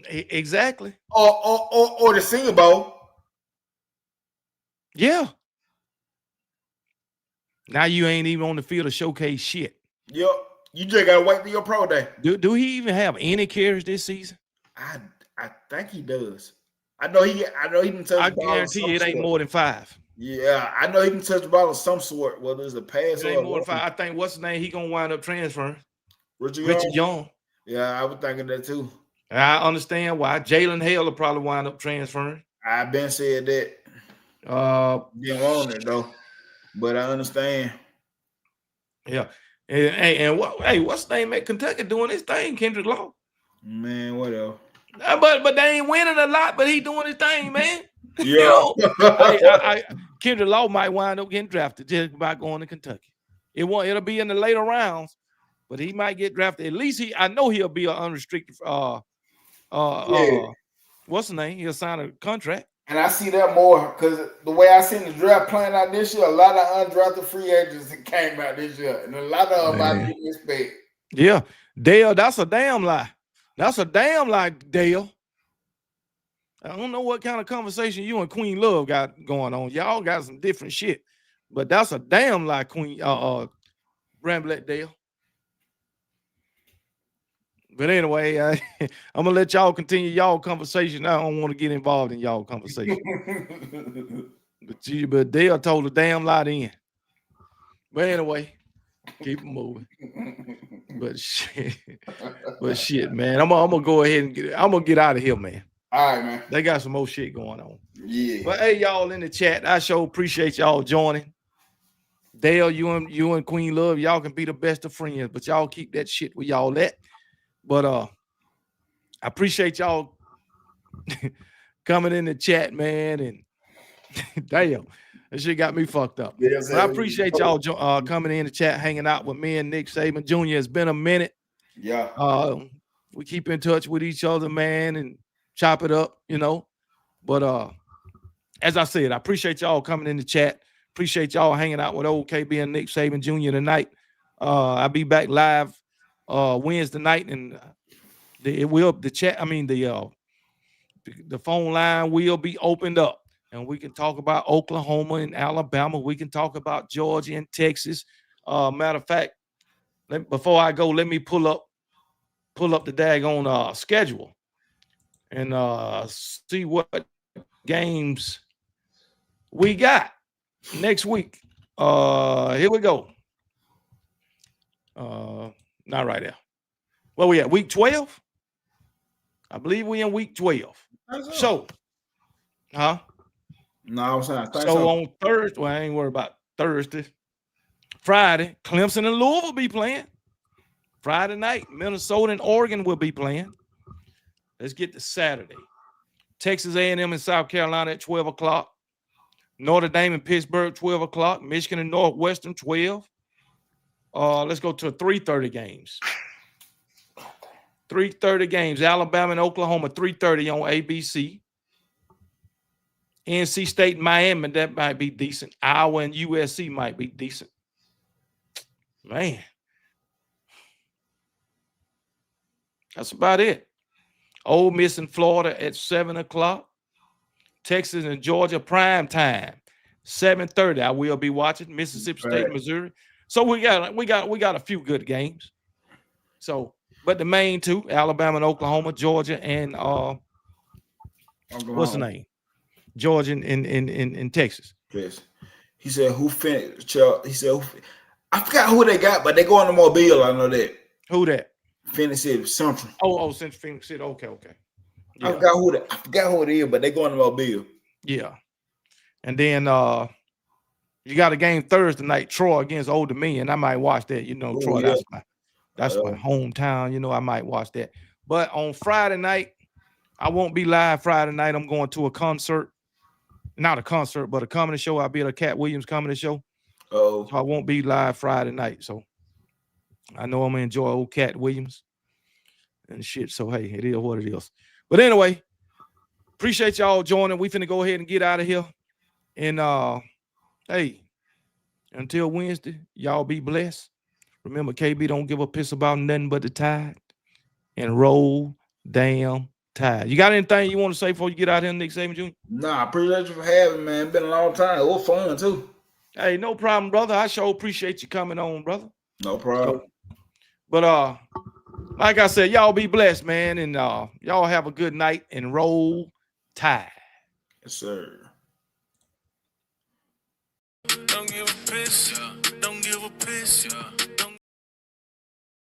Exactly. Or the Senior Bowl. Yeah. Now you ain't even on the field to showcase shit. Yep. You just gotta wait for your pro day. Do he even have any carries this season? I think he does. I know he can touch the ball. I guarantee you it ain't more than 5. Yeah, I know he can touch the ball of some sort, whether it's a pass it ain't more than 5. I think what's his name? He gonna wind up transferring. Richard Young. Yeah, I was thinking that too. I understand why. Jalen Hale will probably wind up transferring. I've been said that. Didn't want it though, but I understand. Yeah. And what's the name at Kentucky doing his thing, Kendrick Law? Man, whatever. But they ain't winning a lot, but he doing his thing, man. Yeah. Kendrick Law might wind up getting drafted just by going to Kentucky. It'll be in the later rounds, but he might get drafted. At least I know he'll be an unrestricted what's the name? He'll sign a contract. And I see that more because the way I seen the draft playing out this year, a lot of undrafted free agents that came out this year, and a lot of them I didn't expect. Yeah, Dale, that's a damn lie. That's a damn lie, Dale. I don't know what kind of conversation you and Queen Love got going on. Y'all got some different shit, but that's a damn lie, Queen Bramblett Dale. But anyway, I'm gonna let y'all continue y'all conversation. I don't want to get involved in y'all conversation. but Dale told a damn lie then. But anyway, keep it moving. But shit, man. I'm gonna go ahead and get out of here, man. All right, man. They got some more shit going on. Yeah. But hey, y'all in the chat, I sure appreciate y'all joining. Dale, you and Queen Love, y'all can be the best of friends, but y'all keep that shit where y'all at. But I appreciate y'all coming in the chat, man. And damn, that shit got me fucked up. But I appreciate y'all coming in the chat, hanging out with me and Nick Saban Jr. It's been a minute. Yeah. We keep in touch with each other, man, and chop it up, you know. But as I said, I appreciate y'all coming in the chat. Appreciate y'all hanging out with old KB and Nick Saban Jr. tonight. I'll be back live Wednesday night, and the phone line will be opened up, and we can talk about Oklahoma and Alabama. We can talk about Georgia and Texas. Matter of fact, before I go, let me pull up the daggone schedule and see what games we got next week. Here we go. Not right there. Well, we at week 12. I believe we in week 12. So, huh? No, I was saying. So on Thursday, well, I ain't worried about Thursday. Friday, Clemson and Louisville be playing. Friday night, Minnesota and Oregon will be playing. Let's get to Saturday. Texas A&M and South Carolina at 12 o'clock. Notre Dame and Pittsburgh, 12 o'clock. Michigan and Northwestern, 12. Let's go to 3:30 games. 3:30 games. Alabama and Oklahoma, 3:30 on ABC. NC State and Miami, that might be decent. Iowa and USC might be decent. Man. That's about it. Ole Miss and Florida at 7 o'clock. Texas and Georgia prime time, 7:30. I will be watching Mississippi State, Missouri. So we got a few good games. So, but the main two, Alabama and Oklahoma, Georgia and what's the name? Georgia in Texas. Yes. He said who finished? He said I forgot who they got, but they going to Mobile. I know that. Who that? Phoenix City, Central. Oh, Central Phoenix City. Okay. Yeah. I forgot who it is, but they going to Mobile. Yeah. And then you got a game Thursday night, Troy against Old Dominion. I might watch that. You know, Troy, yeah. That's my hometown. You know, I might watch that. But on Friday night, I won't be live Friday night. I'm going to a concert. Not a concert, but a comedy show. I'll be at a Cat Williams comedy show. Oh. So I won't be live Friday night. So I know I'm going to enjoy old Cat Williams and shit. So, hey, it is what it is. But anyway, appreciate y'all joining. We finna go ahead and get out of here. And, hey, until Wednesday, y'all be blessed. Remember, KB don't give a piss about nothing but the Tide. And roll damn Tide. You got anything you want to say before you get out here, Nick Saban Jr.? Nah, I appreciate you for having me, man. It's been a long time. It was fun, too. Hey, no problem, brother. I sure appreciate you coming on, brother. No problem. So, but, like I said, y'all be blessed, man. And y'all have a good night and roll Tide. Yes, sir. Don't give a piss, yeah. Don't give a piss, yeah. Don't